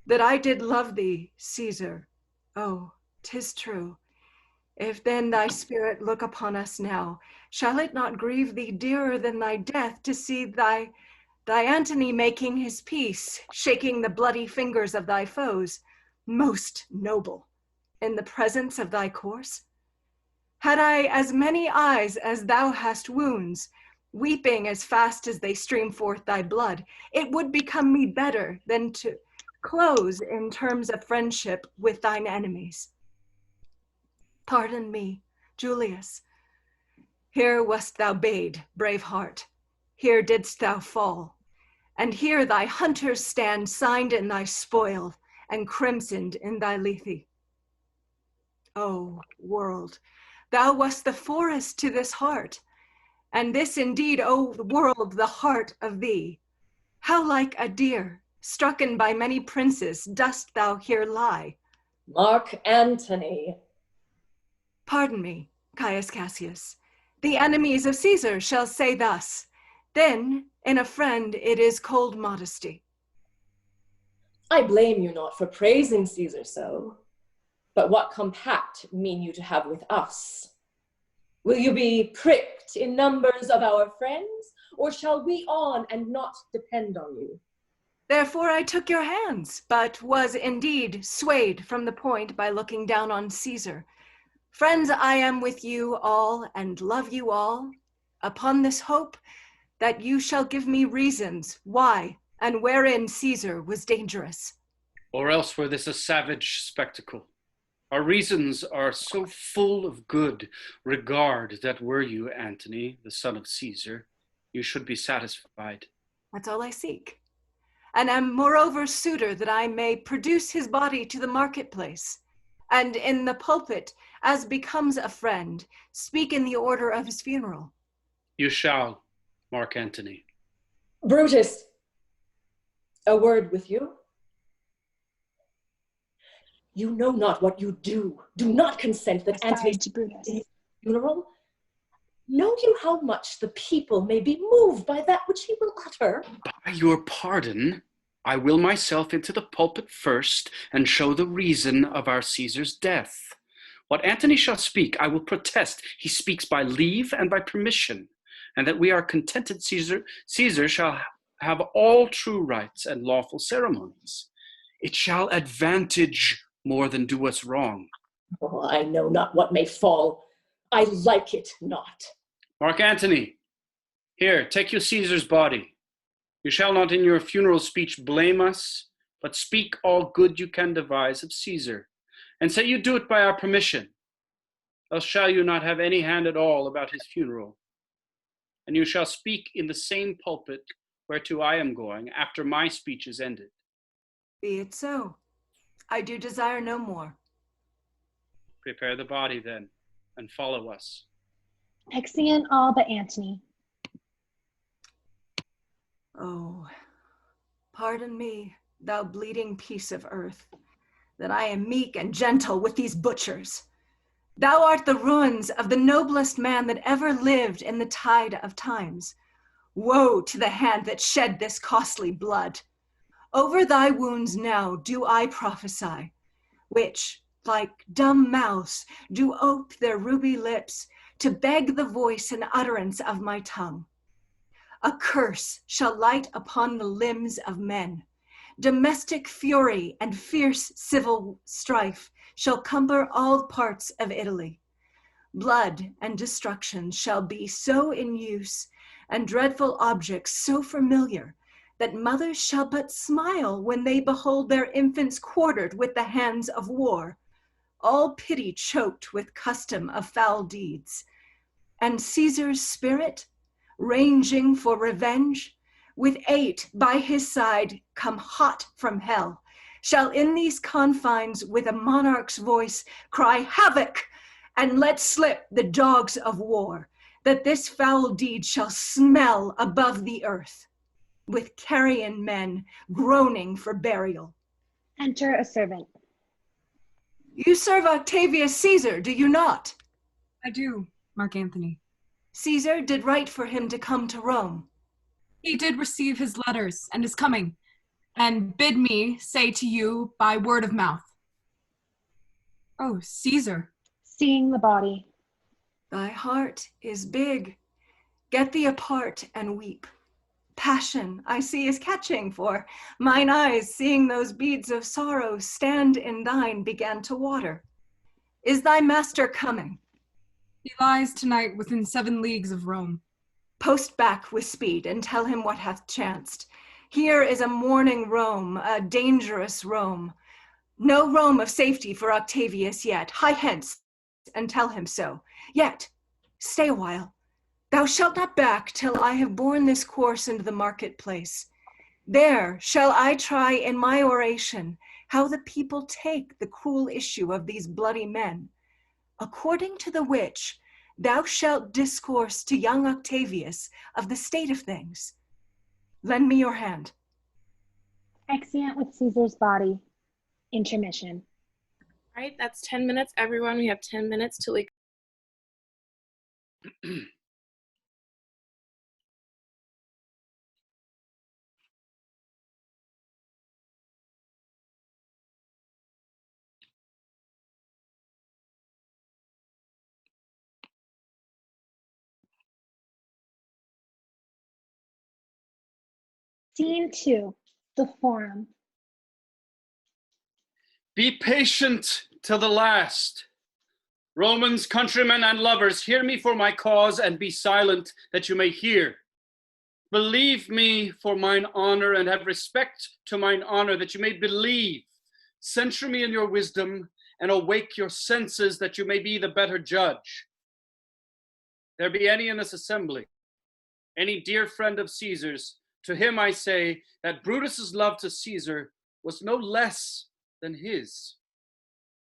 That I did love thee, Caesar, oh, 'tis true. If then thy spirit look upon us now, shall it not grieve thee dearer than thy death to see thy Antony making his peace, shaking the bloody fingers of thy foes, most noble, in the presence of thy corse? Had I as many eyes as thou hast wounds, weeping as fast as they stream forth thy blood, it would become me better than to close in terms of friendship with thine enemies. Pardon me, Julius. Here wast thou bade, brave heart. Here didst thou fall. And here thy hunters stand signed in thy spoil and crimsoned in thy lethe. O world, thou wast the forest to this heart, and this indeed, O world, the heart of thee. How like a deer, strucken by many princes, dost thou here lie. Marc Antony. Pardon me, Caius Cassius. The enemies of Caesar shall say thus, then in a friend it is cold modesty. I blame you not for praising Caesar so, but what compact mean you to have with us? Will you be pricked in numbers of our friends, or shall we on and not depend on you? Therefore I took your hands, but was indeed swayed from the point by looking down on Caesar. Friends, I am with you all and love you all, upon this hope that you shall give me reasons why and wherein Caesar was dangerous. Or else were this a savage spectacle? Our reasons are so full of good regard that were you, Antony, the son of Caesar, you should be satisfied. That's all I seek. And am moreover suitor that I may produce his body to the marketplace, and in the pulpit, as becomes a friend, speak in the order of his funeral. You shall, Marc Antony. Brutus, a word with you. You know not what you do. Do not consent that Antony's funeral. Know you how much the people may be moved by that which he will utter? By your pardon, I will myself into the pulpit first and show the reason of our Caesar's death. What Antony shall speak, I will protest he speaks by leave and by permission, and that we are contented Caesar shall have all true rights and lawful ceremonies. It shall advantage more than do us wrong. Oh, I know not what may fall. I like it not. Marc Antony, here, take you Caesar's body. You shall not in your funeral speech blame us, but speak all good you can devise of Caesar, and say you do it by our permission. Else shall you not have any hand at all about his funeral. And you shall speak in the same pulpit whereto I am going after my speech is ended. Be it so. I do desire no more. Prepare the body then, and follow us. Exeunt all but Antony. Oh, pardon me, thou bleeding piece of earth, that I am meek and gentle with these butchers. Thou art the ruins of the noblest man that ever lived in the tide of times. Woe to the hand that shed this costly blood. Over thy wounds now do I prophesy, which, like dumb mouths, do ope their ruby lips to beg the voice and utterance of my tongue. A curse shall light upon the limbs of men. Domestic fury and fierce civil strife shall cumber all parts of Italy. Blood and destruction shall be so in use, and dreadful objects so familiar, that mothers shall but smile when they behold their infants quartered with the hands of war, all pity choked with custom of foul deeds. And Caesar's spirit, ranging for revenge, with 8 by his side come hot from hell, shall in these confines with a monarch's voice cry havoc, and let slip the dogs of war, that this foul deed shall smell above the earth, with carrion men groaning for burial. Enter a servant. You serve Octavius Caesar, do you not? I do, Marc Antony. Caesar did right for him to come to Rome. He did receive his letters and is coming, and bid me say to you by word of mouth. Oh, Caesar. Seeing the body. Thy heart is big. Get thee apart and weep. Passion, I see, is catching, for mine eyes, seeing those beads of sorrow stand in thine, began to water. Is thy master coming? He lies tonight within 7 leagues of Rome. Post back with speed and tell him what hath chanced. Here is a mourning Rome, a dangerous Rome. No Rome of safety for Octavius yet. Hie hence and tell him so. Yet, stay a while. Thou shalt not back till I have borne this course into the marketplace. There shall I try in my oration how the people take the cruel issue of these bloody men, according to the which thou shalt discourse to young Octavius of the state of things. Lend me your hand. Exeunt with Caesar's body. Intermission. All right, that's 10 minutes, everyone. We have 10 minutes till we... Scene 2. The Forum. Be patient till the last. Romans, countrymen, and lovers, hear me for my cause, and be silent that you may hear. Believe me for mine honor, and have respect to mine honor, that you may believe. Censure me in your wisdom, and awake your senses, that you may be the better judge. There be any in this assembly, any dear friend of Caesar's, to him I say that Brutus's love to Caesar was no less than his.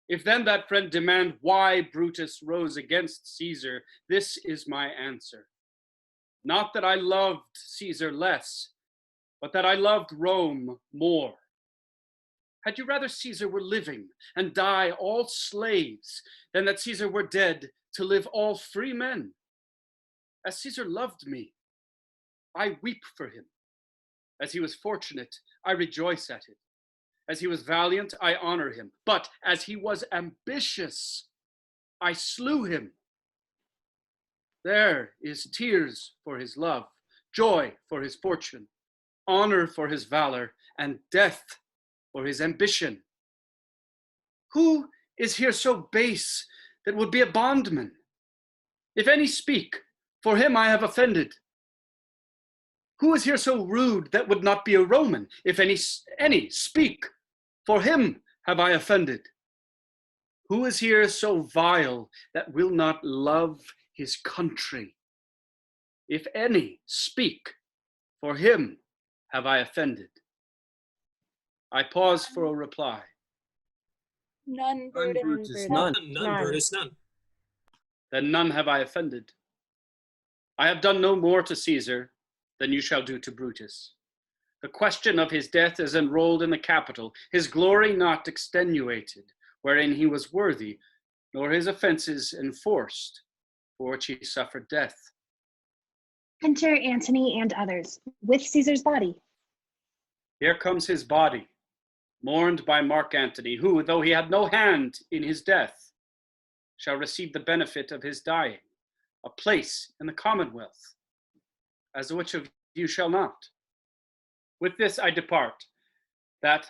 If then that friend demand why Brutus rose against Caesar, this is my answer. Not that I loved Caesar less, but that I loved Rome more. Had you rather Caesar were living and die all slaves, than that Caesar were dead to live all free men? As Caesar loved me, I weep for him. As he was fortunate, I rejoice at it. As he was valiant, I honor him. But as he was ambitious, I slew him. There is tears for his love, joy for his fortune, honor for his valor, and death for his ambition. Who is here so base that would be a bondman? If any speak, for him I have offended. Who is here so rude that would not be a Roman? If any speak, for him have I offended. Who is here so vile that will not love his country? If any speak, for him have I offended. I pause for a reply. None, Brutus. None, Brutus, none. Then none have I offended. I have done no more to Caesar than you shall do to Brutus. The question of his death is enrolled in the Capitol, his glory not extenuated, wherein he was worthy, nor his offenses enforced, for which he suffered death. Enter Antony and others, with Caesar's body. Here comes his body, mourned by Marc Antony, who, though he had no hand in his death, shall receive the benefit of his dying, a place in the Commonwealth, as which of you shall not? With this I depart, that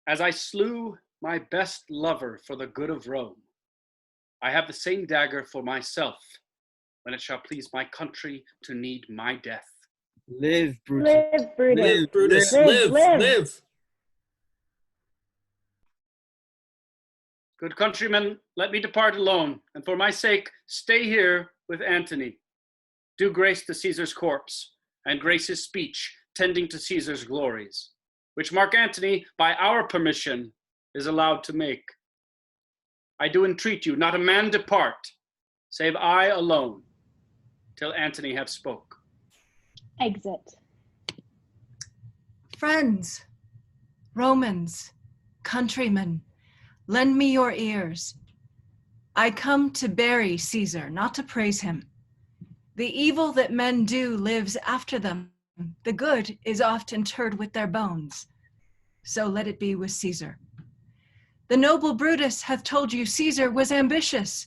as I slew my best lover for the good of Rome, I have the same dagger for myself, when it shall please my country to need my death. Live, Brutus. Live, Brutus. Live, Brutus. Live. Good countrymen, let me depart alone, and for my sake, stay here with Antony. Do grace to Caesar's corpse, and grace his speech, tending to Caesar's glories, which Marc Antony, by our permission, is allowed to make. I do entreat you, not a man depart, save I alone, till Antony have spoke. Exit. Friends, Romans, countrymen, lend me your ears. I come to bury Caesar, not to praise him. The evil that men do lives after them. The good is oft interred with their bones. So let it be with Caesar. The noble Brutus hath told you Caesar was ambitious.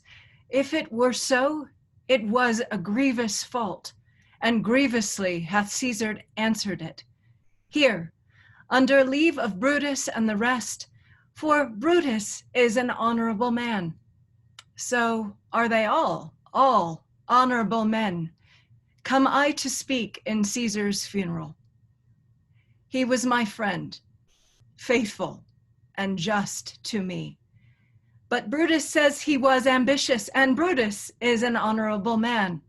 If it were so, it was a grievous fault, and grievously hath Caesar answered it. Here, under leave of Brutus and the rest, for Brutus is an honorable man. So are they all honorable men. Come I to speak in Caesar's funeral. He was my friend, faithful and just to me. But Brutus says he was ambitious, and Brutus is an honorable man.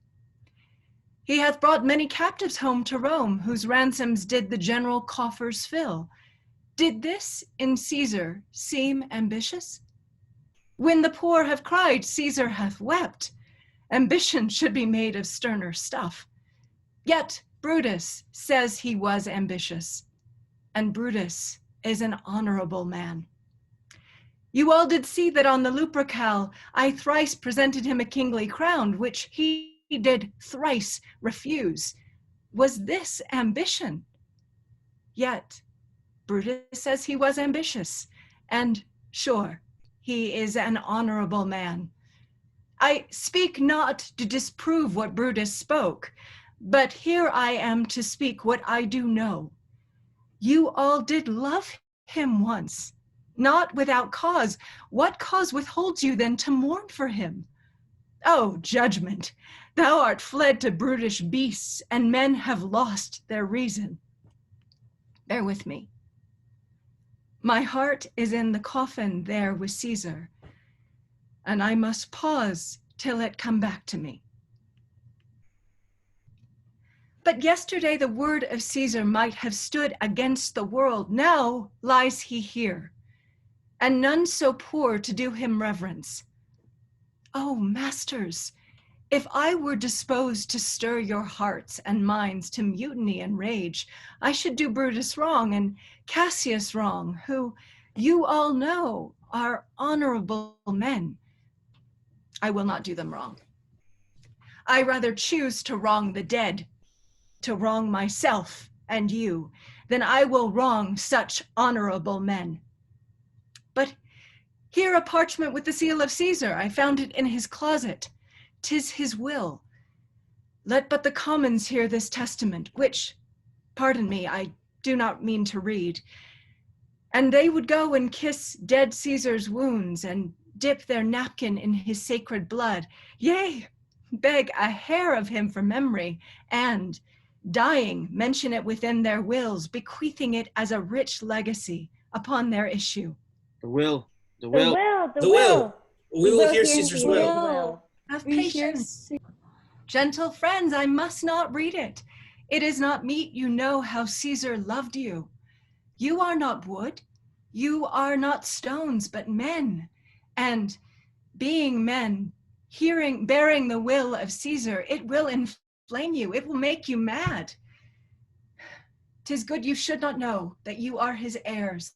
He hath brought many captives home to Rome, whose ransoms did the general coffers fill. Did this in Caesar seem ambitious? When the poor have cried, Caesar hath wept. Ambition should be made of sterner stuff. Yet Brutus says he was ambitious, and Brutus is an honorable man. You all did see that on the Lupercal I thrice presented him a kingly crown, which he did thrice refuse. Was this ambition? Yet Brutus says he was ambitious, and sure, he is an honorable man. I speak not to disprove what Brutus spoke, but here I am to speak what I do know. You all did love him once, not without cause. What cause withholds you then to mourn for him? O judgment, thou art fled to brutish beasts, and men have lost their reason. Bear with me. My heart is in the coffin there with Caesar, and I must pause till it come back to me. But yesterday the word of Caesar might have stood against the world. Now lies he here, and none so poor to do him reverence. Oh, masters, if I were disposed to stir your hearts and minds to mutiny and rage, I should do Brutus wrong and Cassius wrong, who you all know are honorable men. I will not do them wrong. I rather choose to wrong the dead, to wrong myself and you, than I will wrong such honorable men. But here a parchment with the seal of Caesar, I found it in his closet. 'Tis his will. Let but the commons hear this testament, which, pardon me, I do not mean to read, and they would go and kiss dead Caesar's wounds and dip their napkin in his sacred blood, yea, beg a hair of him for memory, and, dying, mention it within their wills, bequeathing it as a rich legacy upon their issue. The will. The will. We will hear Caesar's will. Have patience. Gentle friends, I must not read it. It is not meet you know how Caesar loved you. You are not wood, you are not stones, but men. And being men, bearing the will of Caesar, it will inflame you, it will make you mad. 'Tis good you should not know that you are his heirs.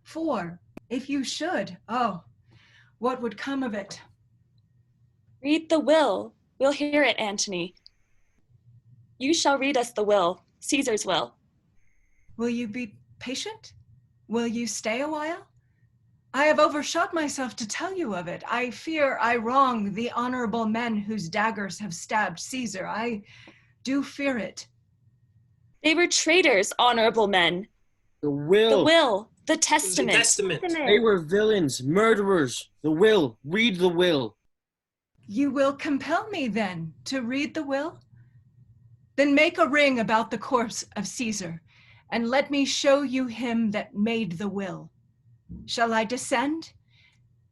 For if you should, oh, what would come of it? Read the will. We'll hear it, Antony. You shall read us the will, Caesar's will. Will you be patient? Will you stay a while? I have overshot myself to tell you of it. I fear I wrong the honorable men whose daggers have stabbed Caesar. I do fear it. They were traitors, honorable men. The will. The will. The testament. They were villains, murderers. The will. Read the will. You will compel me then to read the will? Then make a ring about the corpse of Caesar, and let me show you him that made the will. Shall I descend?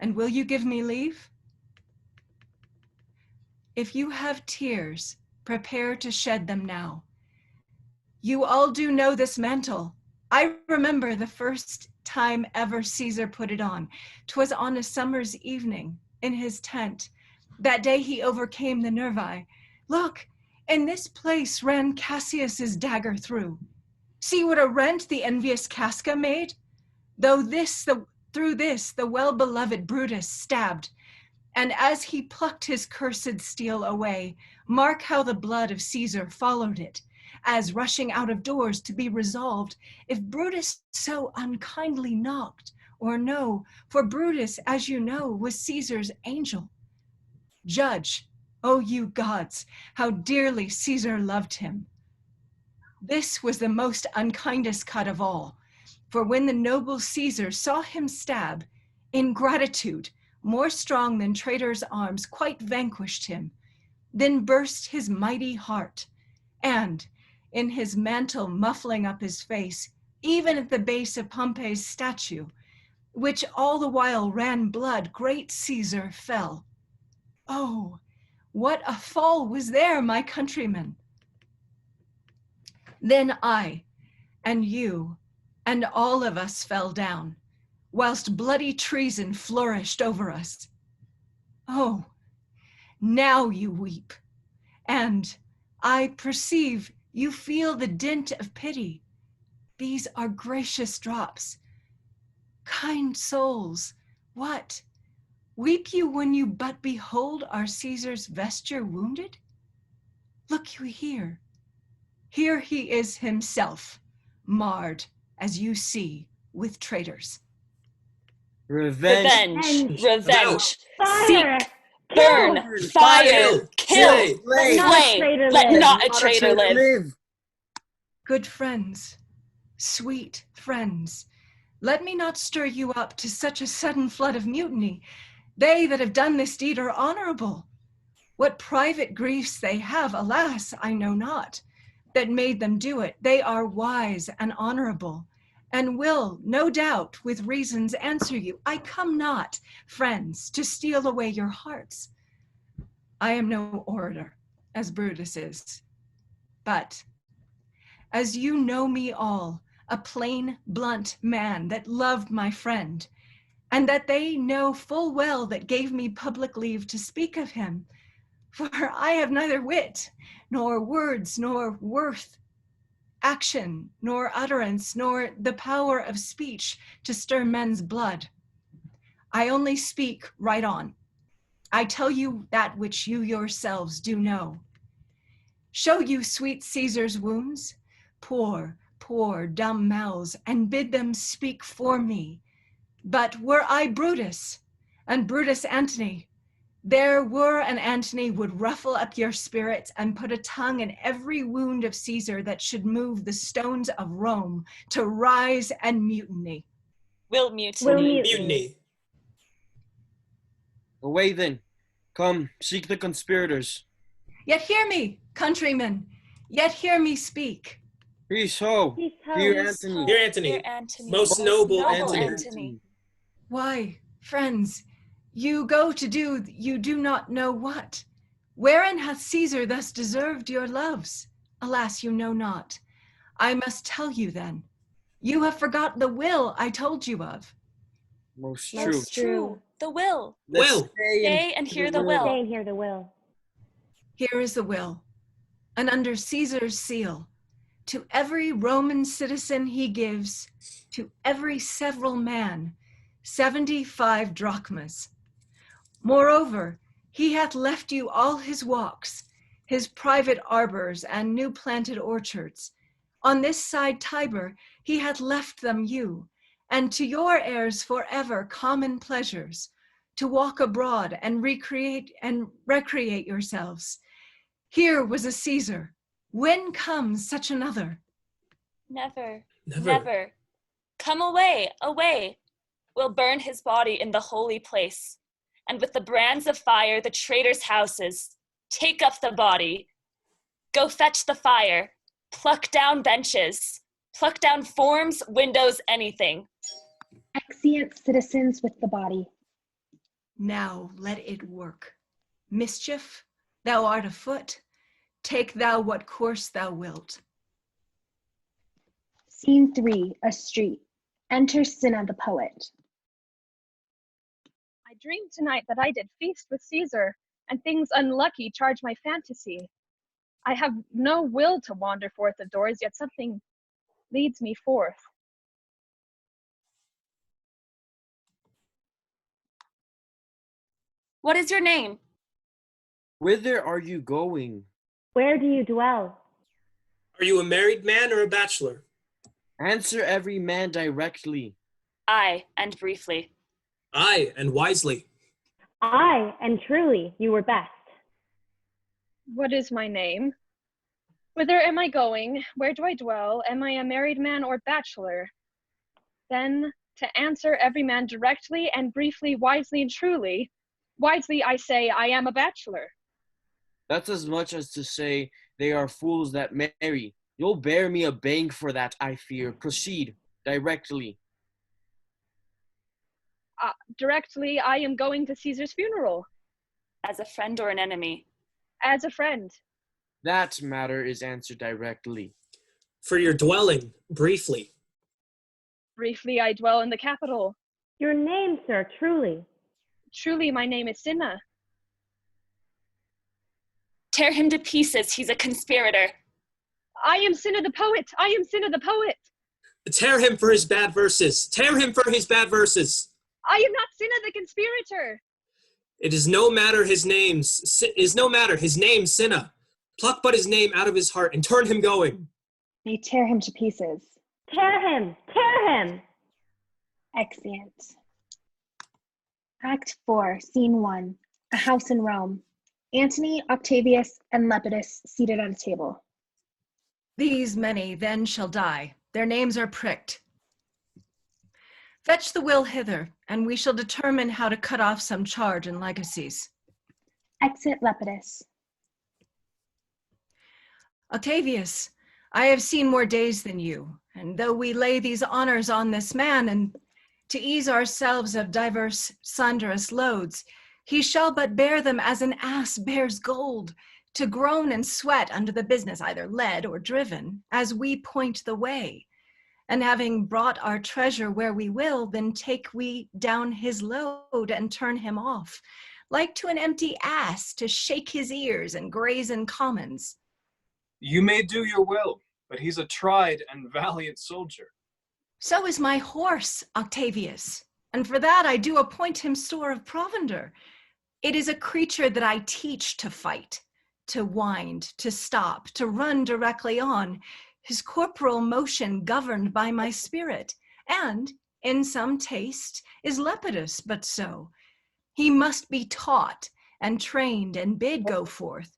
And will you give me leave? If you have tears, prepare to shed them now. You all do know this mantle. I remember the first time ever Caesar put it on. 'Twas on a summer's evening in his tent. That day he overcame the Nervi. Look, in this place ran Cassius's dagger through. See what a rent the envious Casca made? Through this the well-beloved Brutus stabbed. And as he plucked his cursed steel away, mark how the blood of Caesar followed it, as rushing out of doors to be resolved, if Brutus so unkindly knocked, or no, for Brutus, as you know, was Caesar's angel. Judge, O you gods, how dearly Caesar loved him. This was the most unkindest cut of all, for when the noble Caesar saw him stab, ingratitude, more strong than traitor's arms, quite vanquished him, then burst his mighty heart, and, in his mantle muffling up his face, even at the base of Pompey's statue, which all the while ran blood, great Caesar fell. Oh, what a fall was there, my countrymen! Then I, and you, and all of us fell down, whilst bloody treason flourished over us. Oh, now you weep, and I perceive you feel the dint of pity. These are gracious drops. Kind souls, what? Weep you when you but behold our Caesar's vesture wounded? Look you here. Here he is himself, marred, as you see, with traitors. Revenge. Revenge. Fire. Seek. Burn. Fire. Kill. Slay. Let not a traitor live. Good friends, sweet friends, let me not stir you up to such a sudden flood of mutiny. They that have done this deed are honorable. What private griefs they have, alas, I know not, that made them do it. They are wise and honorable, and will, no doubt, with reasons answer you. I come not, friends, to steal away your hearts. I am no orator, as Brutus is, but as you know me all, a plain, blunt man that loved my friend, and that they know full well that gave me public leave to speak of him. For I have neither wit, nor words, nor worth, action, nor utterance, nor the power of speech to stir men's blood. I only speak right on. I tell you that which you yourselves do know. Show you sweet Caesar's wounds, poor, dumb mouths, and bid them speak for me. But were I Brutus, and Brutus Antony, there were an Antony would ruffle up your spirits and put a tongue in every wound of Caesar that should move the stones of Rome to rise and mutiny. Will mutiny. Mutiny. Away then. Come, seek the conspirators. Yet hear me, countrymen, yet hear me speak. Peace ho. Dear Antony. Dear Antony. Most noble Antony. Why, friends, you go to do you do not know what. Wherein hath Caesar thus deserved your loves? Alas, you know not. I must tell you then. You have forgot the will I told you of. Most true. True. The will. Will. Stay and hear the will. Stay and hear the will. Here is the will, and under Caesar's seal, to every Roman citizen he gives, to every several man, 75 drachmas. Moreover, he hath left you all his walks, his private arbors and new planted orchards. On this side Tiber, he hath left them you, and to your heirs forever common pleasures, to walk abroad and recreate yourselves. Here was a Caesar. When comes such another? Never. Never. Never. Come away, away. We'll burn his body in the holy place, and with the brands of fire the traitors' houses. Take up the body. Go fetch the fire. Pluck down benches. Pluck down forms, windows, anything. Exeunt citizens with the body. Now let it work. Mischief, thou art afoot. Take thou what course thou wilt. Scene 3, a street. Enter Cinna the poet. I dreamed tonight that I did feast with Caesar, and things unlucky charge my fantasy. I have no will to wander forth the doors, yet something leads me forth. What is your name? Whither are you going? Where do you dwell? Are you a married man or a bachelor? Answer every man directly. Aye, and briefly. Aye, and wisely. Aye, and truly, you were best. What is my name? Whither am I going? Where do I dwell? Am I a married man or bachelor? Then, to answer every man directly and briefly, wisely and truly, wisely I say I am a bachelor. That's as much as to say they are fools that marry. You'll bear me a bang for that, I fear. Proceed directly. Directly, I am going to Caesar's funeral. As a friend or an enemy? As a friend. That matter is answered directly. For your dwelling, briefly. Briefly, I dwell in the capital. Your name, sir, truly. Truly, my name is Cinna. Tear him to pieces, he's a conspirator. I am Cinna the poet. I am Cinna the poet. Tear him for his bad verses. Tear him for his bad verses. I am not Cinna the conspirator. It is no matter his name's, his name, Cinna. Pluck but his name out of his heart and turn him going. They tear him to pieces. Tear him! Tear him! Exeunt. Act 4, Scene 1, a house in Rome. Antony, Octavius, and Lepidus seated at a table. These many then shall die, Their names are pricked. Fetch the will hither, and we shall determine how to cut off some charge and legacies. Exit Lepidus. Octavius, I have seen more days than you, and though we lay these honors on this man, and to ease ourselves of diverse slanderous loads, he shall but bear them as an ass bears gold, to groan and sweat under the business, either led or driven, as we point the way. And having brought our treasure where we will, then take we down his load and turn him off, like to an empty ass, to shake his ears and graze in commons. You may do your will, but he's a tried and valiant soldier. So is my horse, Octavius, and for that I do appoint him store of provender. It is a creature that I teach to fight, to wind, to stop, to run directly on, his corporal motion governed by my spirit, and, in some taste, is Lepidus but so. He must be taught and trained and bid go forth,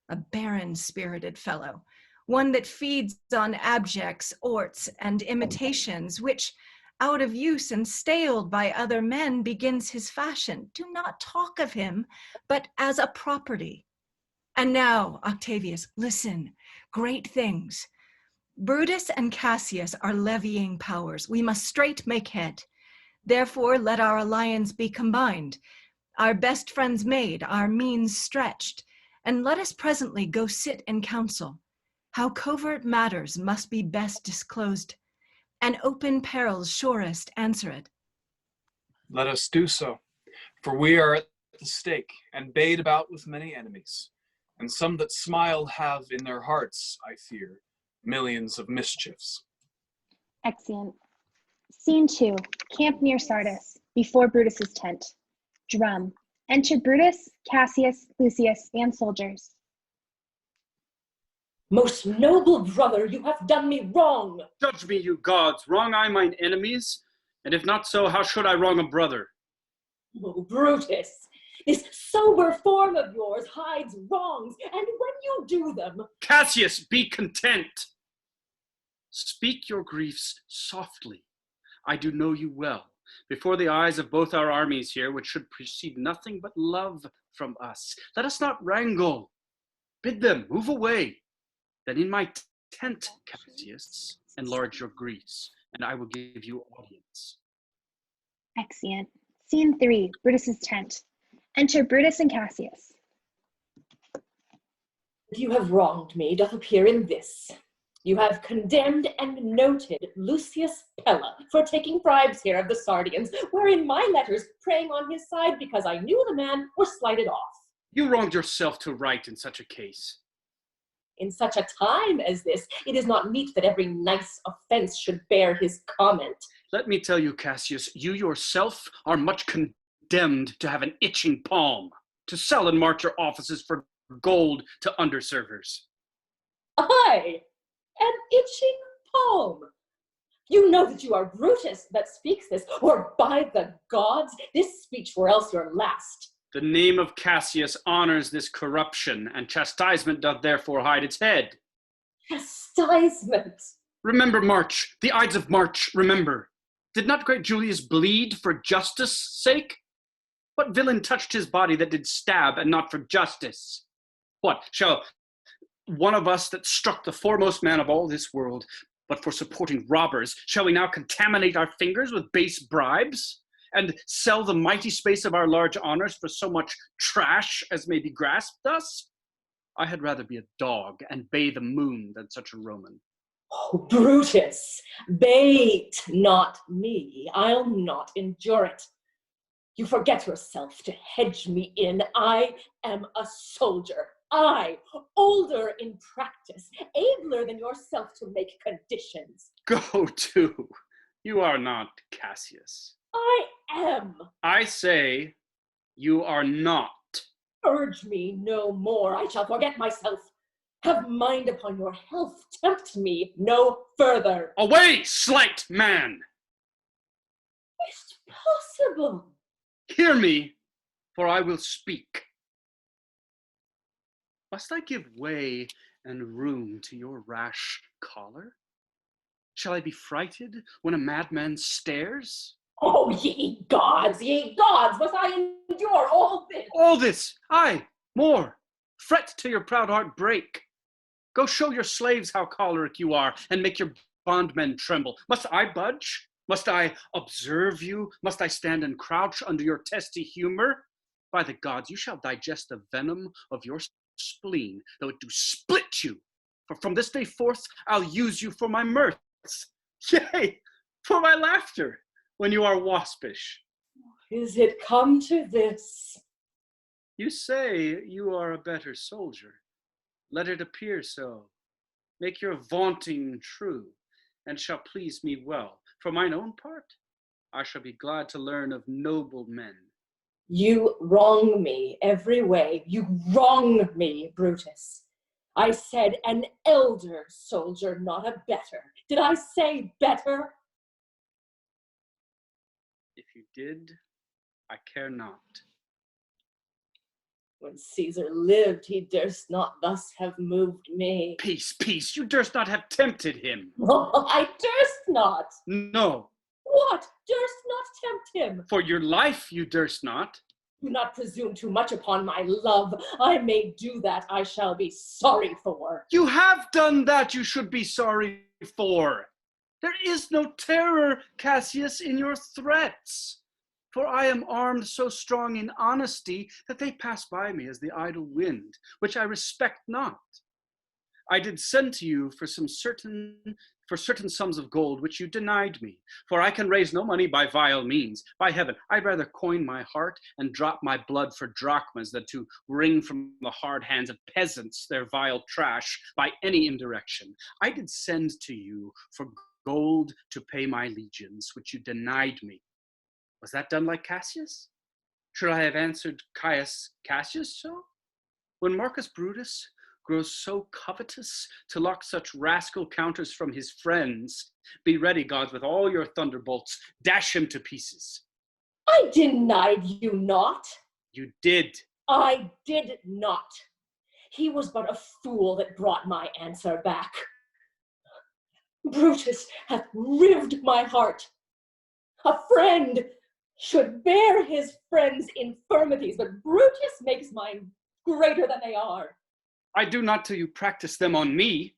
a barren-spirited fellow, one that feeds on abjects, orts, and imitations, which, out of use and staled by other men, begins his fashion. Do not talk of him, but as a property. And now, Octavius, listen, great things. Brutus and Cassius are levying powers. We must straight make head. Therefore, let our alliance be combined, our best friends made, our means stretched, and let us presently go sit in council. How covert matters must be best disclosed, and open perils surest answer it. Let us do so, for we are at the stake, and bayed about with many enemies, and some that smile have in their hearts, I fear, millions of mischiefs. Exeunt. Scene 2. Camp near Sardis, before Brutus's tent. Drum. Enter Brutus, Cassius, Lucius, and soldiers. Most noble brother, you have done me wrong. Judge me, you gods. Wrong I mine enemies? And if not so, how should I wrong a brother? Oh, Brutus, this sober form of yours hides wrongs, and when you do them... Cassius, be content. Speak your griefs softly. I do know you well. Before the eyes of both our armies here, which should precede nothing but love from us, let us not wrangle. Bid them move away. Then in my tent, Cassius, enlarge your griefs, and I will give you audience. Exeunt. Scene 3. Brutus's tent. Enter Brutus and Cassius. You have wronged me doth appear in this. You have condemned and noted Lucius Pella for taking bribes here of the Sardians, wherein my letters praying on his side because I knew the man were slighted off. You wronged yourself to write in such a case. In such a time as this, it is not meet that every nice offense should bear his comment. Let me tell you, Cassius, you yourself are much condemned to have an itching palm, to sell and march your offices for gold to underservers. I, an itching palm. You know that you are Brutus that speaks this, or by the gods, this speech were else your last. The name of Cassius honors this corruption, and chastisement doth therefore hide its head. Chastisement? Remember March, the Ides of March, remember. Did not great Julius bleed for justice' sake? What villain touched his body that did stab, and not for justice? What, shall one of us that struck the foremost man of all this world, but for supporting robbers, shall we now contaminate our fingers with base bribes? And sell the mighty space of our large honors for so much trash as may be grasped thus? I had rather be a dog and bay the moon than such a Roman. Oh, Brutus, bait not me. I'll not endure it. You forget yourself to hedge me in. I am a soldier. I, older in practice, abler than yourself to make conditions. Go to. You are not Cassius. I am. I say you are not. Urge me no more. I shall forget myself. Have mind upon your health. Tempt me no further. Away, slight man! Is it possible? Hear me, for I will speak. Must I give way and room to your rash choler? Shall I be frighted when a madman stares? Oh, ye gods, must I endure all this? All this, aye, more. Fret till your proud heart break. Go show your slaves how choleric you are, and make your bondmen tremble. Must I budge? Must I observe you? Must I stand and crouch under your testy humor? By the gods, you shall digest the venom of your spleen, though it do split you. For from this day forth, I'll use you for my mirths. Yea, for my laughter, when you are waspish. Is it come to this? You say you are a better soldier. Let it appear so. Make your vaunting true, and shall please me well. For mine own part, I shall be glad to learn of noble men. You wrong me every way. You wrong me, Brutus. I said an elder soldier, not a better. Did I say better? If you did, I care not. When Caesar lived, he durst not thus have moved me. Peace, peace, you durst not have tempted him. I durst not. No. What? Durst not tempt him? For your life you durst not. Do not presume too much upon my love. I may do that I shall be sorry for. You have done that you should be sorry for. There is no terror, Cassius, in your threats. For I am armed so strong in honesty that they pass by me as the idle wind, which I respect not. I did send to you for certain sums of gold, which you denied me. For I can raise no money by vile means. By heaven, I'd rather coin my heart and drop my blood for drachmas than to wring from the hard hands of peasants their vile trash by any indirection. I did send to you for gold to pay my legions, which you denied me. Was that done like Cassius? Should I have answered Caius Cassius so? When Marcus Brutus grows so covetous to lock such rascal counters from his friends, be ready, gods, with all your thunderbolts, dash him to pieces. I denied you not. You did. I did not. He was but a fool that brought my answer back. Brutus hath rived my heart. A friend should bear his friend's infirmities, but Brutus makes mine greater than they are. I do not till you practice them on me.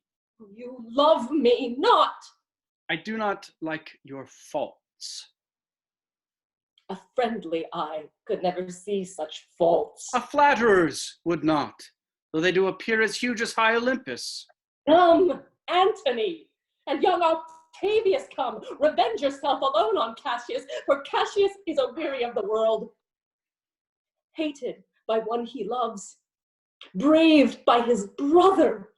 You love me not. I do not like your faults. A friendly eye could never see such faults. A flatterer's would not, though they do appear as huge as high Olympus. Come, Antony, and young Octavius, come. Revenge yourself alone on Cassius, for Cassius is aweary of the world. Hated by one he loves, braved by his brother,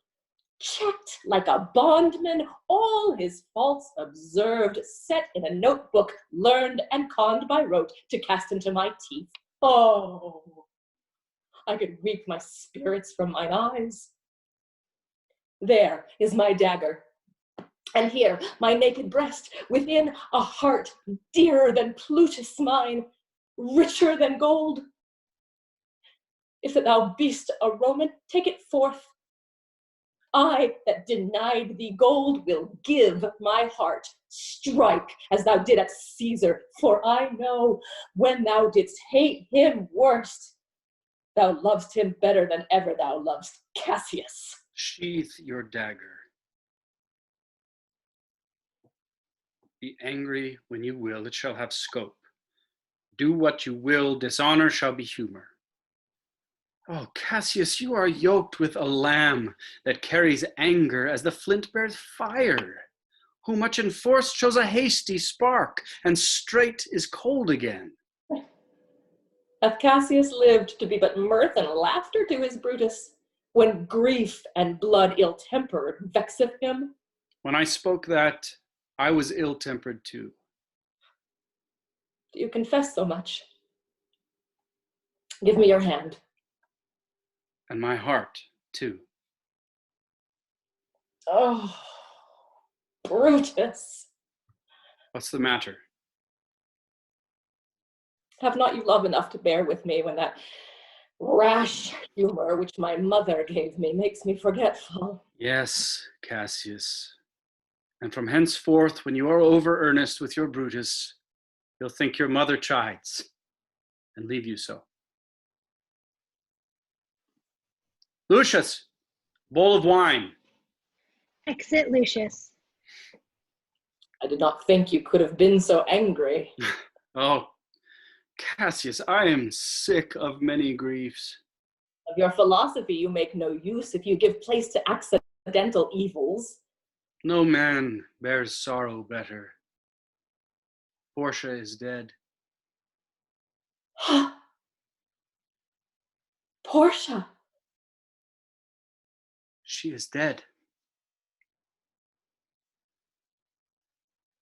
checked like a bondman, all his faults observed, set in a notebook, learned and conned by rote to cast into my teeth. Oh, I could weep my spirits from mine eyes. There is my dagger, and here my naked breast, within a heart dearer than Plutus mine, richer than gold. If that thou be'st a Roman, take it forth. I that denied thee gold will give my heart. Strike as thou did at Caesar, for I know when thou didst hate him worst, thou lovest him better than ever thou lovest Cassius. Sheath your dagger. Be angry when you will, it shall have scope. Do what you will, dishonor shall be humor. Oh, Cassius, you are yoked with a lamb that carries anger as the flint bears fire, who much enforced shows a hasty spark, and straight is cold again. Hath Cassius lived to be but mirth and laughter to his Brutus, when grief and blood ill-tempered vexeth him? When I spoke that, I was ill-tempered too. Do you confess so much? Give me your hand. And my heart, too. Oh, Brutus. What's the matter? Have not you love enough to bear with me when that rash humor which my mother gave me makes me forgetful? Yes, Cassius. And from henceforth, when you are over earnest with your Brutus, you'll think your mother chides and leave you so. Lucius, bowl of wine. Exit Lucius. I did not think you could have been so angry. Oh, Cassius, I am sick of many griefs. Of your philosophy you make no use if you give place to accidental evils. No man bears sorrow better. Portia is dead. Portia! She is dead.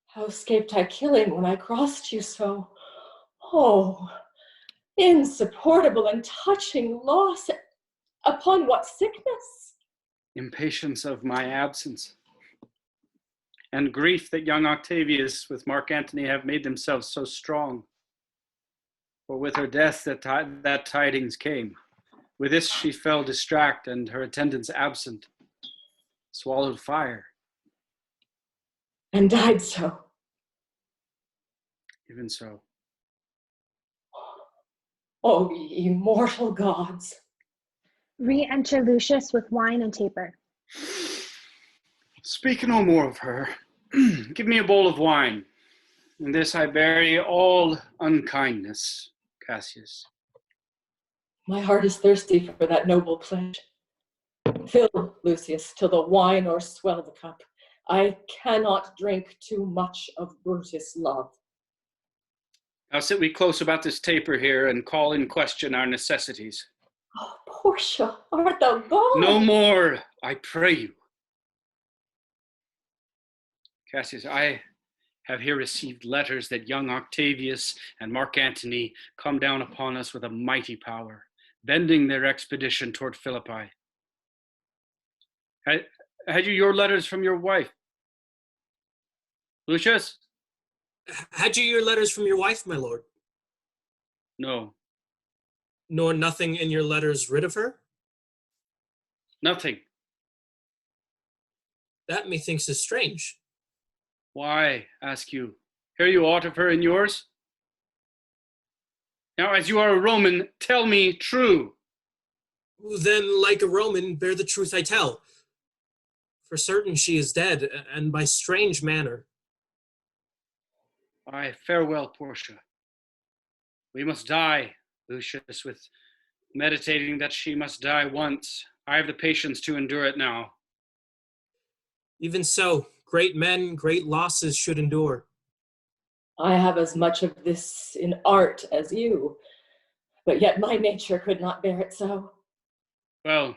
How escaped I killing when I crossed you so? Oh, insupportable and touching loss. Upon what sickness? Impatience of my absence, and grief that young Octavius with Marc Antony have made themselves so strong. For with her death that tidings came. With this she fell distract, and her attendants absent, swallowed fire. And died so. Even so. Oh, ye immortal gods. Re-enter Lucius with wine and taper. Speak no more of her. Give me a bowl of wine. In this I bury all unkindness, Cassius. My heart is thirsty for that noble pledge. Fill, Lucius, till the wine o'erswell the cup. I cannot drink too much of Brutus' love. Now sit we close about this taper here and call in question our necessities. Oh, Portia, art thou gone? No more, I pray you. Cassius, I have here received letters that young Octavius and Marc Antony come down upon us with a mighty power, bending their expedition toward Philippi. Had you your letters from your wife? Lucius? Had you your letters from your wife, my lord? No. Nor nothing in your letters rid of her? Nothing. That methinks is strange. Why, ask you, hear you aught of her in yours? Now, as you are a Roman, tell me true. Then, like a Roman, bear the truth I tell. For certain she is dead, and by strange manner. Aye, farewell, Portia. We must die, Lucius, with meditating that she must die once. I have the patience to endure it now. Even so, great men, great losses should endure. I have as much of this in art as you, but yet my nature could not bear it so. Well,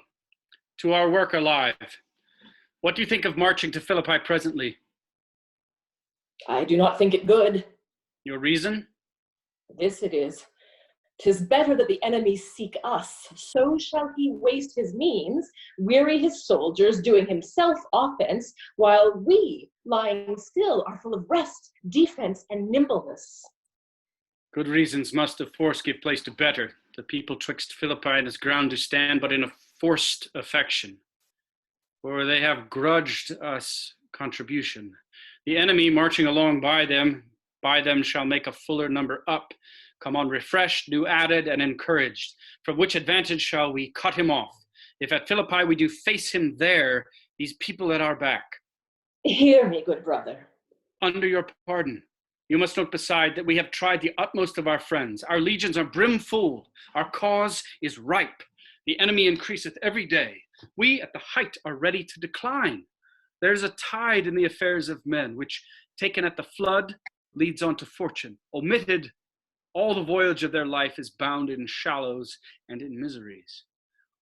to our work alive. What do you think of marching to Philippi presently? I do not think it good. Your reason? This it is. 'Tis better that the enemy seek us, so shall he waste his means, weary his soldiers, doing himself offense, while we, lying still, are full of rest, defense, and nimbleness. Good reasons must of force give place to better. The people twixt Philippi and his ground do stand, but in a forced affection. For they have grudged us contribution. The enemy marching along by them shall make a fuller number up, come on refreshed, new added, and encouraged. From which advantage shall we cut him off? If at Philippi we do face him there, these people at our back. Hear me, good brother. Under your pardon, you must note beside that we have tried the utmost of our friends. Our legions are brimful. Our cause is ripe. The enemy increaseth every day. We at the height are ready to decline. There's a tide in the affairs of men, which, taken at the flood, leads on to fortune. Omitted, all the voyage of their life is bound in shallows and in miseries.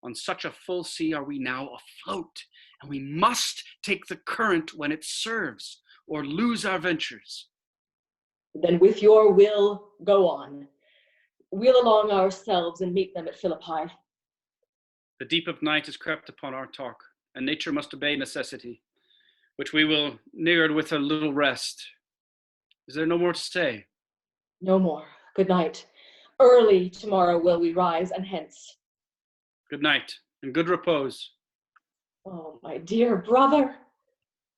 On such a full sea are we now afloat, and we must take the current when it serves, or lose our ventures. Then with your will, go on. We'll along ourselves and meet them at Philippi. The deep of night has crept upon our talk, and nature must obey necessity, which we will near with a little rest. Is there no more to say? No more. Good night. Early tomorrow will we rise, and hence. Good night, and good repose. Oh, my dear brother.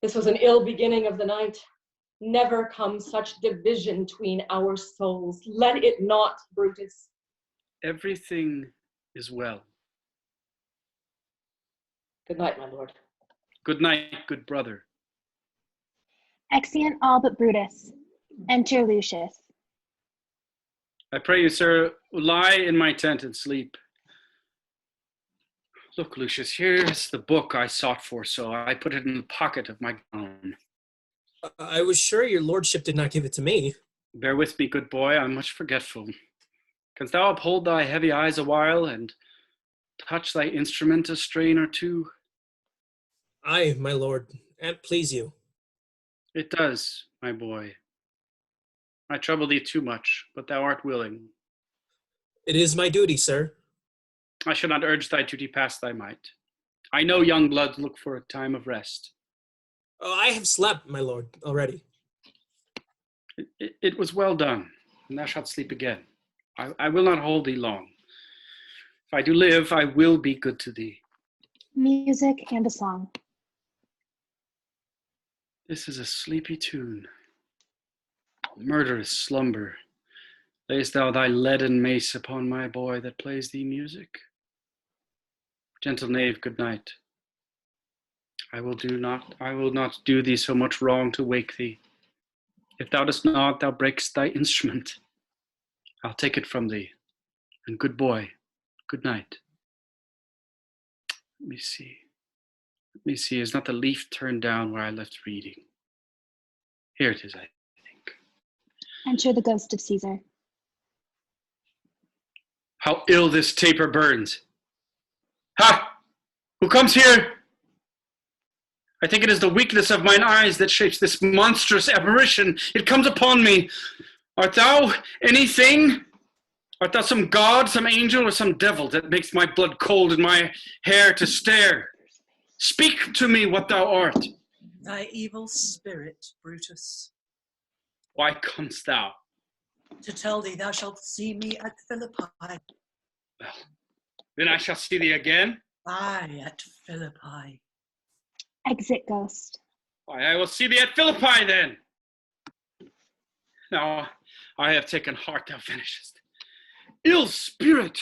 This was an ill beginning of the night. Never comes such division between our souls. Let it not, Brutus. Everything is well. Good night, my lord. Good night, good brother. Exeunt all but Brutus. Enter Lucius. I pray you, sir, lie in my tent and sleep. Look, Lucius, here's the book I sought for, so I put it in the pocket of my gown. I was sure your lordship did not give it to me. Bear with me, good boy, I'm much forgetful. Canst thou uphold thy heavy eyes a while, and touch thy instrument a strain or two? Aye, my lord, an't please you. It does, my boy. I trouble thee too much, but thou art willing. It is my duty, sir. I shall not urge thy duty past thy might. I know young bloods look for a time of rest. Oh, I have slept, my lord, already. It was well done, and thou shalt sleep again. I will not hold thee long. If I do live, I will be good to thee. Music and a song. This is a sleepy tune. Murderous slumber. Layest thou thy leaden mace upon my boy that plays thee music? Gentle knave, good night. I will not do thee so much wrong to wake thee. If thou dost not, thou breakst thy instrument. I'll take it from thee. And good boy, good night. Let me see, is not the leaf turned down where I left reading? Here it is, I think. Enter the ghost of Caesar. How ill this taper burns. Ha! Who comes here? I think it is the weakness of mine eyes that shapes this monstrous apparition. It comes upon me. Art thou anything? Art thou some god, some angel, or some devil that makes my blood cold and my hair to stare? Speak to me what thou art. Thy evil spirit, Brutus. Why comest thou? To tell thee thou shalt see me at Philippi. Well, then I shall see thee again. Aye, at Philippi. Exit ghost. Why, I will see thee at Philippi then. Now I have taken heart, thou vanishest. Ill spirit,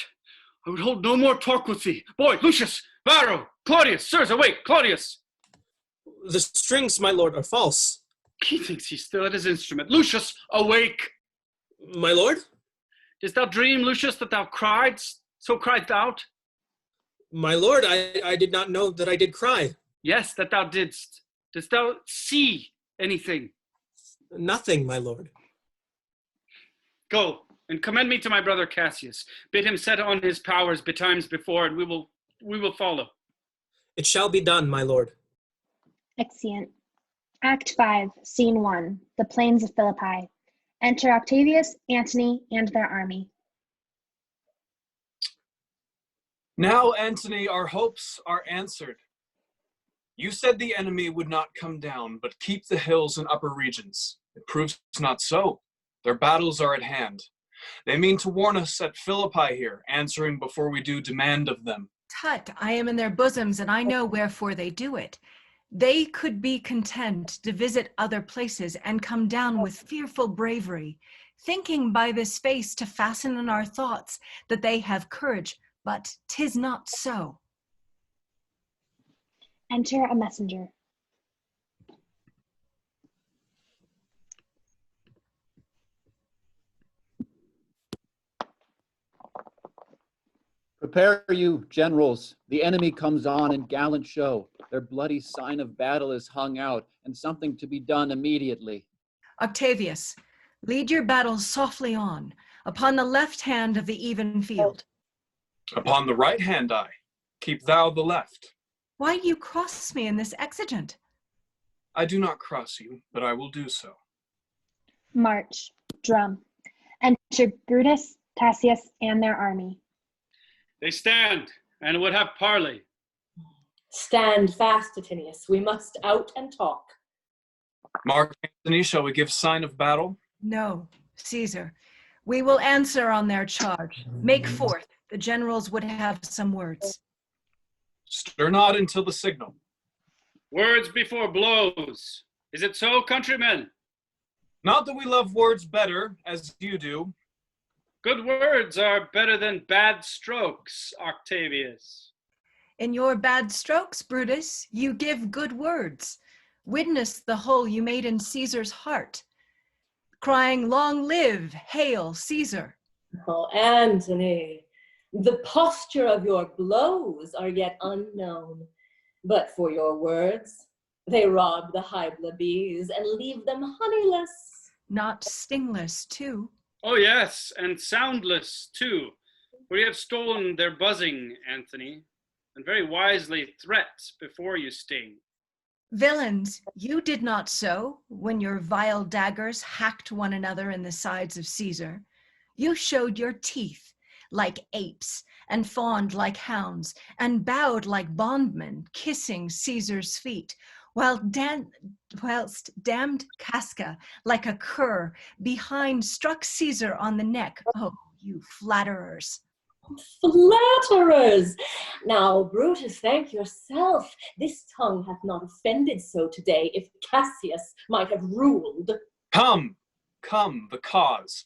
I would hold no more talk with thee. Boy, Lucius, Varro, Claudius, sirs, awake, Claudius. The strings, my lord, are false. He thinks he's still at his instrument. Lucius, awake. My lord? Didst thou dream, Lucius, that thou cried? So cried thou? My lord, I did not know that I did cry. Yes, that thou didst. Didst thou see anything? Nothing, my lord. Go, and commend me to my brother Cassius. Bid him set on his powers betimes before, and we will follow. It shall be done, my lord. Exeunt. Act 5, Scene 1, the plains of Philippi. Enter Octavius, Antony, and their army. Now, Antony, our hopes are answered. You said the enemy would not come down, but keep the hills and upper regions. It proves not so. Their battles are at hand. They mean to warn us at Philippi here, answering before we do demand of them. Tut, I am in their bosoms, and I know wherefore they do it. They could be content to visit other places and come down with fearful bravery, thinking by this face to fasten in our thoughts that they have courage, but 'tis not so. Enter a messenger. Prepare you, generals. The enemy comes on in gallant show. Their bloody sign of battle is hung out, and something to be done immediately. Octavius, lead your battle softly on, upon the left hand of the even field. Upon the right hand I. Keep thou the left. Why do you cross me in this exigent? I do not cross you, but I will do so. March. Drum. Enter Brutus, Cassius, and their army. They stand, and would have parley. Stand fast, Titinius. We must out and talk. Marc, Antony, shall we give sign of battle? No, Caesar. We will answer on their charge. Make forth. The generals would have some words. Stir not until the signal. Words before blows. Is it so, countrymen? Not that we love words better, as you do. Good words are better than bad strokes, Octavius. In your bad strokes, Brutus, you give good words. Witness the hole you made in Caesar's heart, crying, "Long live, hail Caesar." Oh, Antony, the posture of your blows are yet unknown. But for your words, they rob the Hybla bees and leave them honeyless. Not stingless, too. Oh yes, and soundless, too. For you have stolen their buzzing, Antony, and very wisely threat before you sting. Villains, you did not so when your vile daggers hacked one another in the sides of Caesar. You showed your teeth like apes, and fawned like hounds, and bowed like bondmen, kissing Caesar's feet, whilst damned Casca, like a cur, behind struck Caesar on the neck. Oh, you flatterers. Flatterers! Now, Brutus, thank yourself. This tongue hath not offended so today, if Cassius might have ruled. Come, the cause.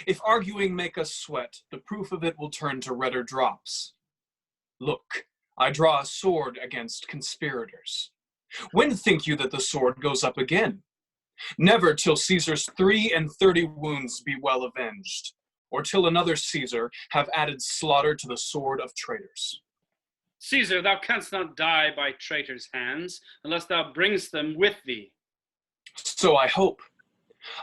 If arguing make us sweat, the proof of it will turn to redder drops. Look, I draw a sword against conspirators. When think you that the sword goes up again? Never till Caesar's 33 wounds be well avenged, or till another Caesar have added slaughter to the sword of traitors. Caesar, thou canst not die by traitors' hands, unless thou bringst them with thee. So I hope.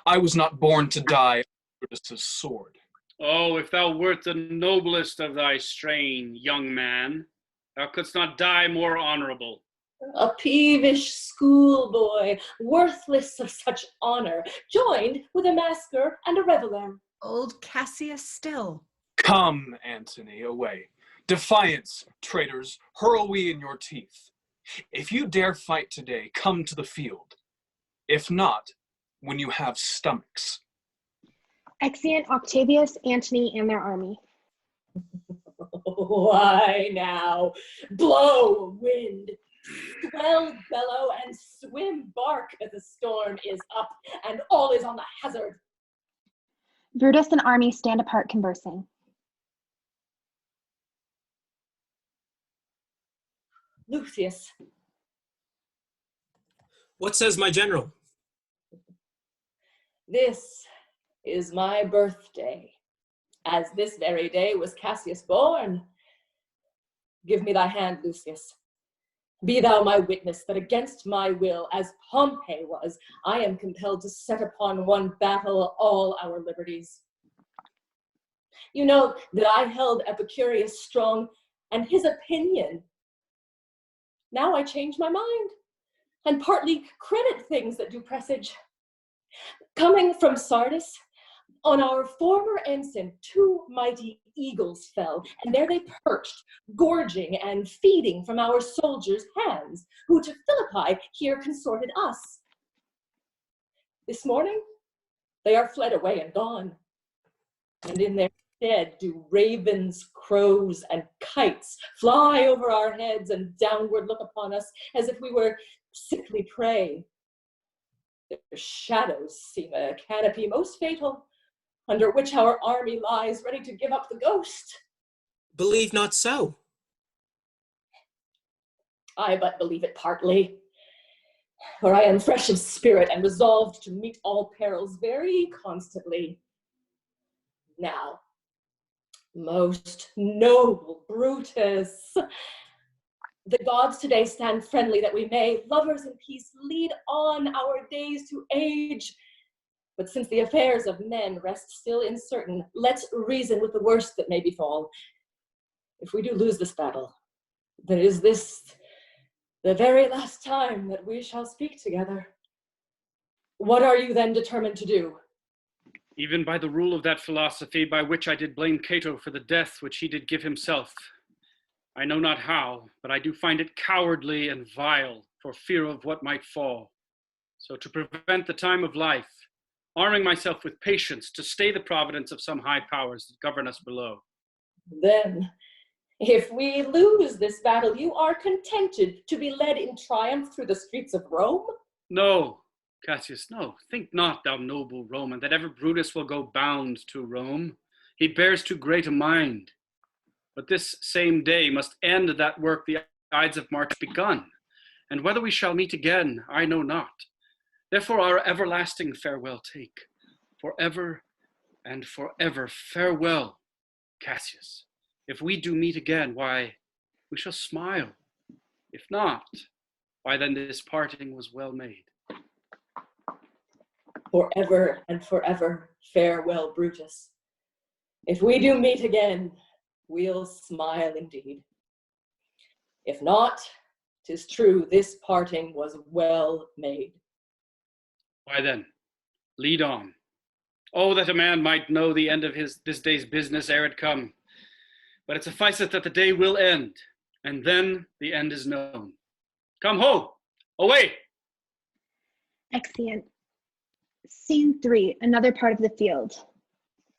I was not born to die with Brutus's sword. Oh, if thou wert the noblest of thy strain, young man, thou couldst not die more honorable. A peevish schoolboy, worthless of such honor, joined with a masker and a reveler. Old Cassius still. Come, Antony, away. Defiance, traitors, hurl we in your teeth. If you dare fight today, come to the field. If not, when you have stomachs. Exeunt Octavius, Antony, and their army. Why now, blow, wind, swell, bellow, and swim, bark, as the storm is up, and all is on the hazard. Brutus and army stand apart conversing. Lucius. What says my general? This is my birthday, as this very day was Cassius born. Give me thy hand, Lucius. Be thou my witness that against my will, as Pompey was, I am compelled to set upon one battle all our liberties. You know that I held Epicurus strong, and his opinion. Now I change my mind, and partly credit things that do presage. Coming from Sardis, on our former ensign, 2 mighty eagles fell, and there they perched, gorging and feeding from our soldiers' hands, who to Philippi here consorted us. This morning, they are fled away and gone, and in their stead do ravens, crows, and kites fly over our heads and downward look upon us as if we were sickly prey. Their shadows seem a canopy most fatal, under which our army lies ready to give up the ghost. Believe not so. I but believe it partly, for I am fresh of spirit and resolved to meet all perils very constantly. Now, most noble Brutus, the gods today stand friendly that we may, lovers in peace, lead on our days to age. But since the affairs of men rest still uncertain, let's reason with the worst that may befall. If we do lose this battle, then is this the very last time that we shall speak together. What are you then determined to do? Even by the rule of that philosophy by which I did blame Cato for the death which he did give himself. I know not how, but I do find it cowardly and vile for fear of what might fall. So to prevent the time of life, arming myself with patience to stay the providence of some high powers that govern us below. Then, If we lose this battle, you are contented to be led in triumph through the streets of Rome? No, Cassius, no. Think not, thou noble Roman, that ever Brutus will go bound to Rome. He bears too great a mind. But this same day must end that work the Ides of March begun, and whether we shall meet again, I know not. Therefore our everlasting farewell take, forever and forever farewell, Cassius. If we do meet again, why, we shall smile. If not, why then this parting was well made. Forever and forever farewell, Brutus. If we do meet again, we'll smile indeed. If not, 'tis true this parting was well made. Why then, lead on. Oh, that a man might know the end of this day's business ere it come. But it sufficeth that the day will end, and then the end is known. Come ho, away! Exeunt. Scene 3, another part of the field.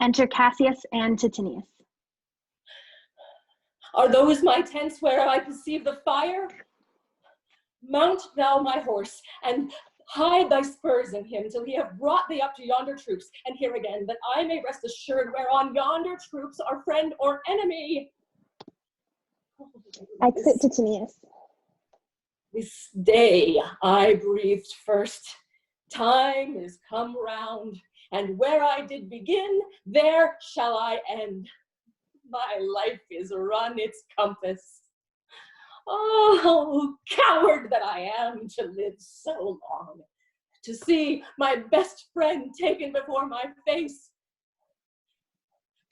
Enter Cassius and Titinius. Are those my tents where I perceive the fire? Mount thou my horse, and hide thy spurs in him till he have brought thee up to yonder troops, and here again, that I may rest assured whereon yonder troops are friend or enemy. Exit Titinius. This day I breathed first. Time is come round, and where I did begin, there shall I end. My life is run its compass. Oh, coward that I am to live so long, to see my best friend taken before my face.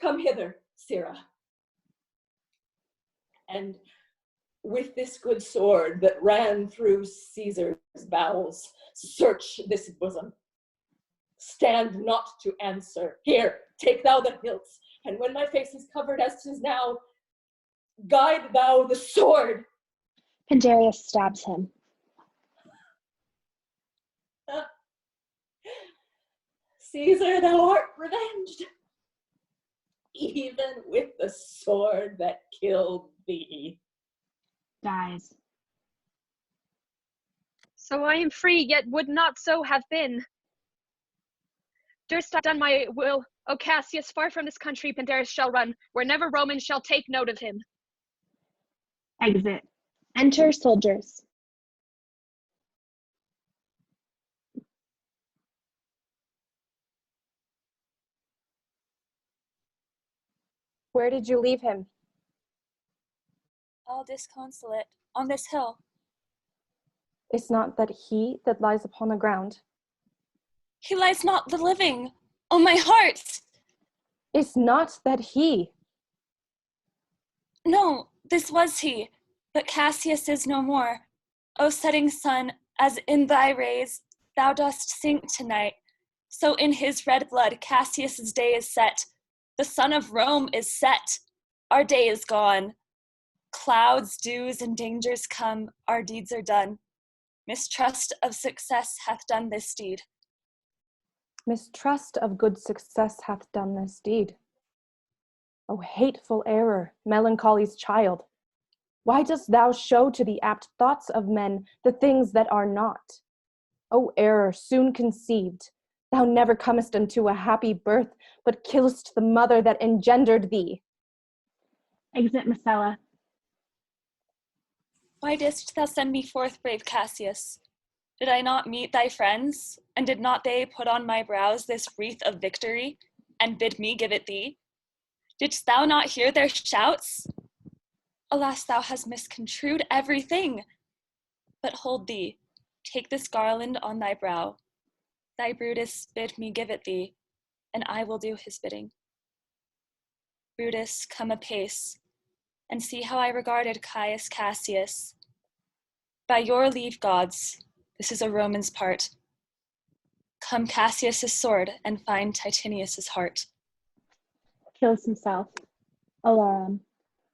Come hither, Sirrah, and with this good sword that ran through Caesar's bowels, search this bosom. Stand not to answer. Here, take thou the hilts, and when my face is covered as 'tis now, guide thou the sword. Pindarus stabs him. Caesar, thou art revenged, even with the sword that killed thee. Dies. So I am free, yet would not so have been. Durst I done my will, O Cassius, far from this country Pindarus shall run, where never Roman shall take note of him. Exit. Enter soldiers. Where did you leave him? All disconsolate, on this hill. Is not that he that lies upon the ground? He lies not the living, O my heart! Is not that he? No, this was he, but Cassius is no more. O setting sun, as in thy rays thou dost sink tonight, so in his red blood Cassius's day is set. The sun of Rome is set. Our day is gone. Clouds, dews, and dangers come, our deeds are done. Mistrust of success hath done this deed. Mistrust of good success hath done this deed. O hateful error, melancholy's child! Why dost thou show to the apt thoughts of men the things that are not? O error soon conceived! Thou never comest unto a happy birth, but killest the mother that engendered thee. Exit Messala. Why didst thou send me forth, brave Cassius? Did I not meet thy friends, and did not they put on my brows this wreath of victory, and bid me give it thee? Didst thou not hear their shouts? Alas, thou hast misconstrued everything. But hold thee, take this garland on thy brow. Thy Brutus bid me give it thee, and I will do his bidding. Brutus, come apace, and see how I regarded Caius Cassius. By your leave, gods, this is a Roman's part. Come Cassius's sword, and find Titinius's heart. Kills himself. Alarum.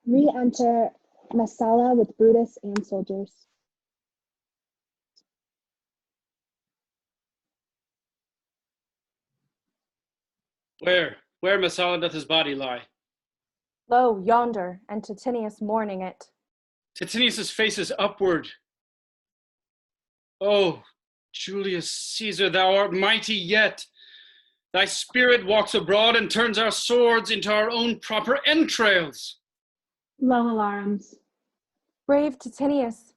Re-enter Messala with Brutus and soldiers. Where Messala doth his body lie? Lo, yonder, and Titinius mourning it. Titinius's face is upward. Oh, Julius Caesar, thou art mighty yet. Thy spirit walks abroad and turns our swords into our own proper entrails. Low alarms. Brave Titinius,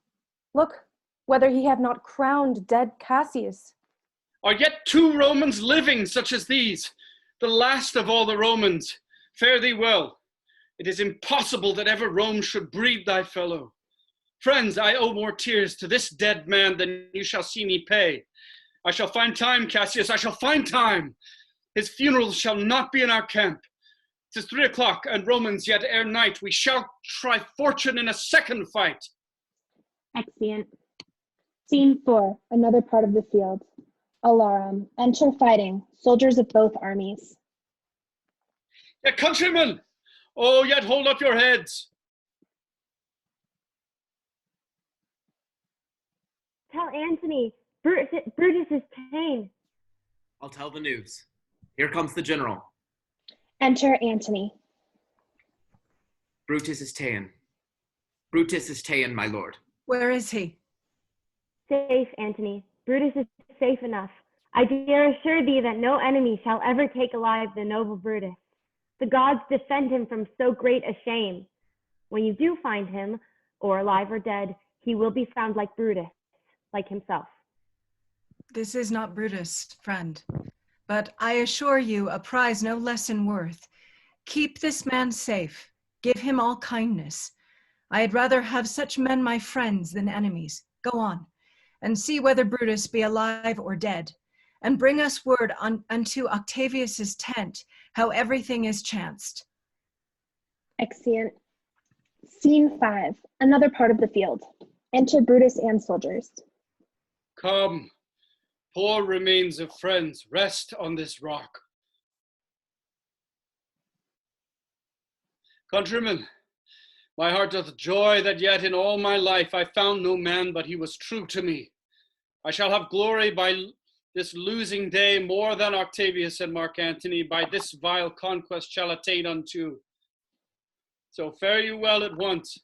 look, whether he have not crowned dead Cassius. Are yet 2 Romans living such as these, the last of all the Romans? Fare thee well. It is impossible that ever Rome should breed thy fellow. Friends, I owe more tears to this dead man than you shall see me pay. I shall find time, Cassius, I shall find time. His funeral shall not be in our camp. 'Tis 3 o'clock, and Romans, yet ere night we shall try fortune in a second fight. Exeunt. Scene 4, another part of the field. Alarum. Enter fighting, soldiers of both armies. Yet countrymen, oh, yet hold up your heads. Tell Antony, Brutus is ta'en. I'll tell the news. Here comes the general. Enter Antony. Brutus is ta'en. Brutus is ta'en, my lord. Where is he? Safe, Antony. Brutus is safe enough. I dare assure thee that no enemy shall ever take alive the noble Brutus. The gods defend him from so great a shame. When you do find him, or alive or dead, he will be found like Brutus, like himself. This is not Brutus, friend, but I assure you a prize no less in worth. Keep this man safe. Give him all kindness. I had rather have such men my friends than enemies. Go on, and see whether Brutus be alive or dead, and bring us word unto Octavius's tent how everything is chanced. Exeunt. Scene 5, another part of the field. Enter Brutus and soldiers. Come, poor remains of friends, rest on this rock. Countrymen, my heart doth joy that yet in all my life I found no man but he was true to me. I shall have glory by this losing day more than Octavius and Marc Antony by this vile conquest shall attain unto. So fare you well at once,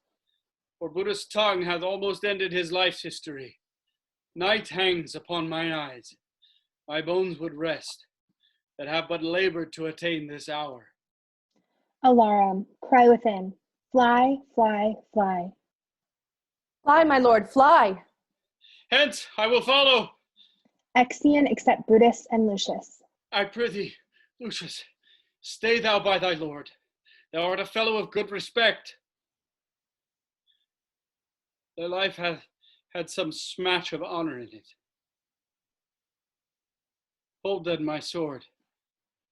for Brutus' tongue hath almost ended his life's history. Night hangs upon mine eyes. My bones would rest, that have but labored to attain this hour. Alarum. Cry within. Fly, fly, fly. Fly, my lord, fly. Hence, I will follow. Exeunt except Brutus and Lucius. I prithee, Lucius, stay thou by thy lord. Thou art a fellow of good respect. Thy life hath had some smatch of honor in it. Hold then my sword,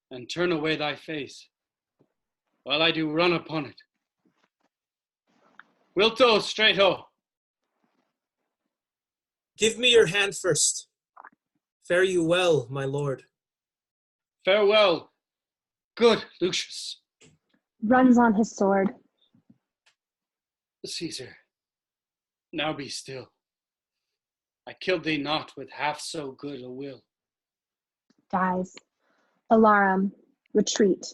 and turn away thy face, while I do run upon it. Wilto, straight-ho. Give me your hand first. Fare you well, my lord. Farewell, good Lucius. Runs on his sword. Caesar, now be still. I killed thee not with half so good a will. Dies. Alarum. Retreat.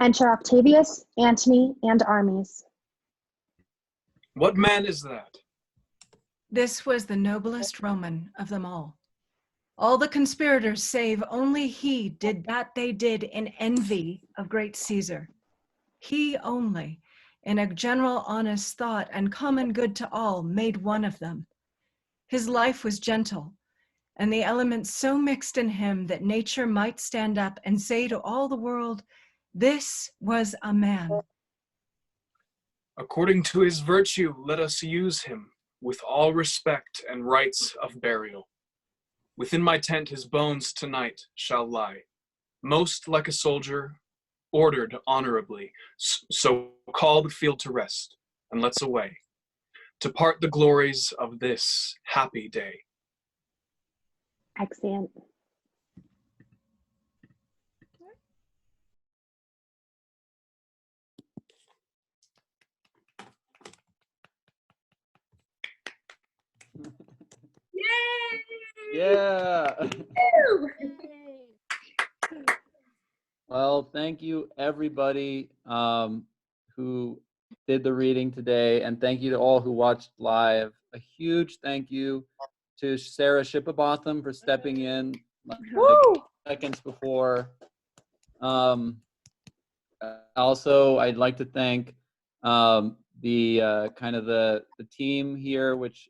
Enter Octavius, Antony, and armies. What man is that? This was the noblest Roman of them all. All the conspirators save only he did that they did in envy of great Caesar. He only, in a general honest thought and common good to all, made one of them. His life was gentle, and the elements so mixed in him that nature might stand up and say to all the world, this was a man. According to his virtue, let us use him with all respect and rites of burial. Within my tent his bones tonight shall lie, most like a soldier, ordered honorably. So call the field to rest, and let's away, to part the glories of this happy day. Exeunt. Yeah. Well, thank you everybody who did the reading today, and thank you to all who watched live. A huge thank you to Sarah Shippobotham for stepping in like seconds before. Also, I'd like to thank the kind of the team here, which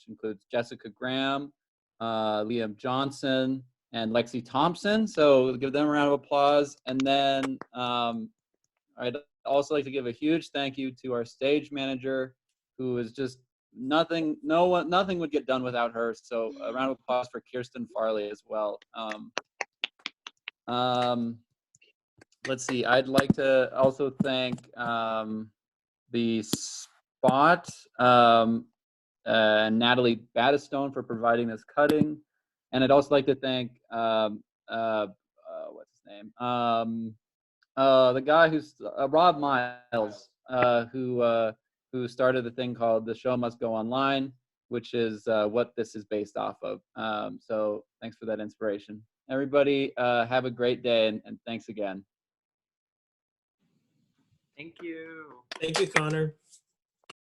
includes Jessica Graham, Liam Johnson, and Lexi Thompson. So we'll give them a round of applause. And then I'd also like to give a huge thank you to our stage manager, who is just nothing would get done without her. So a round of applause for Kirsten Farley as well. Let's see, I'd like to also thank the spot, Natalie Battistone for providing this cutting. And I'd also like to thank, what's his name? The guy who's, Rob Miles, who started the thing called The Show Must Go Online, which is what this is based off of. So thanks for that inspiration. Everybody, have a great day, and thanks again. Thank you. Thank you, Connor.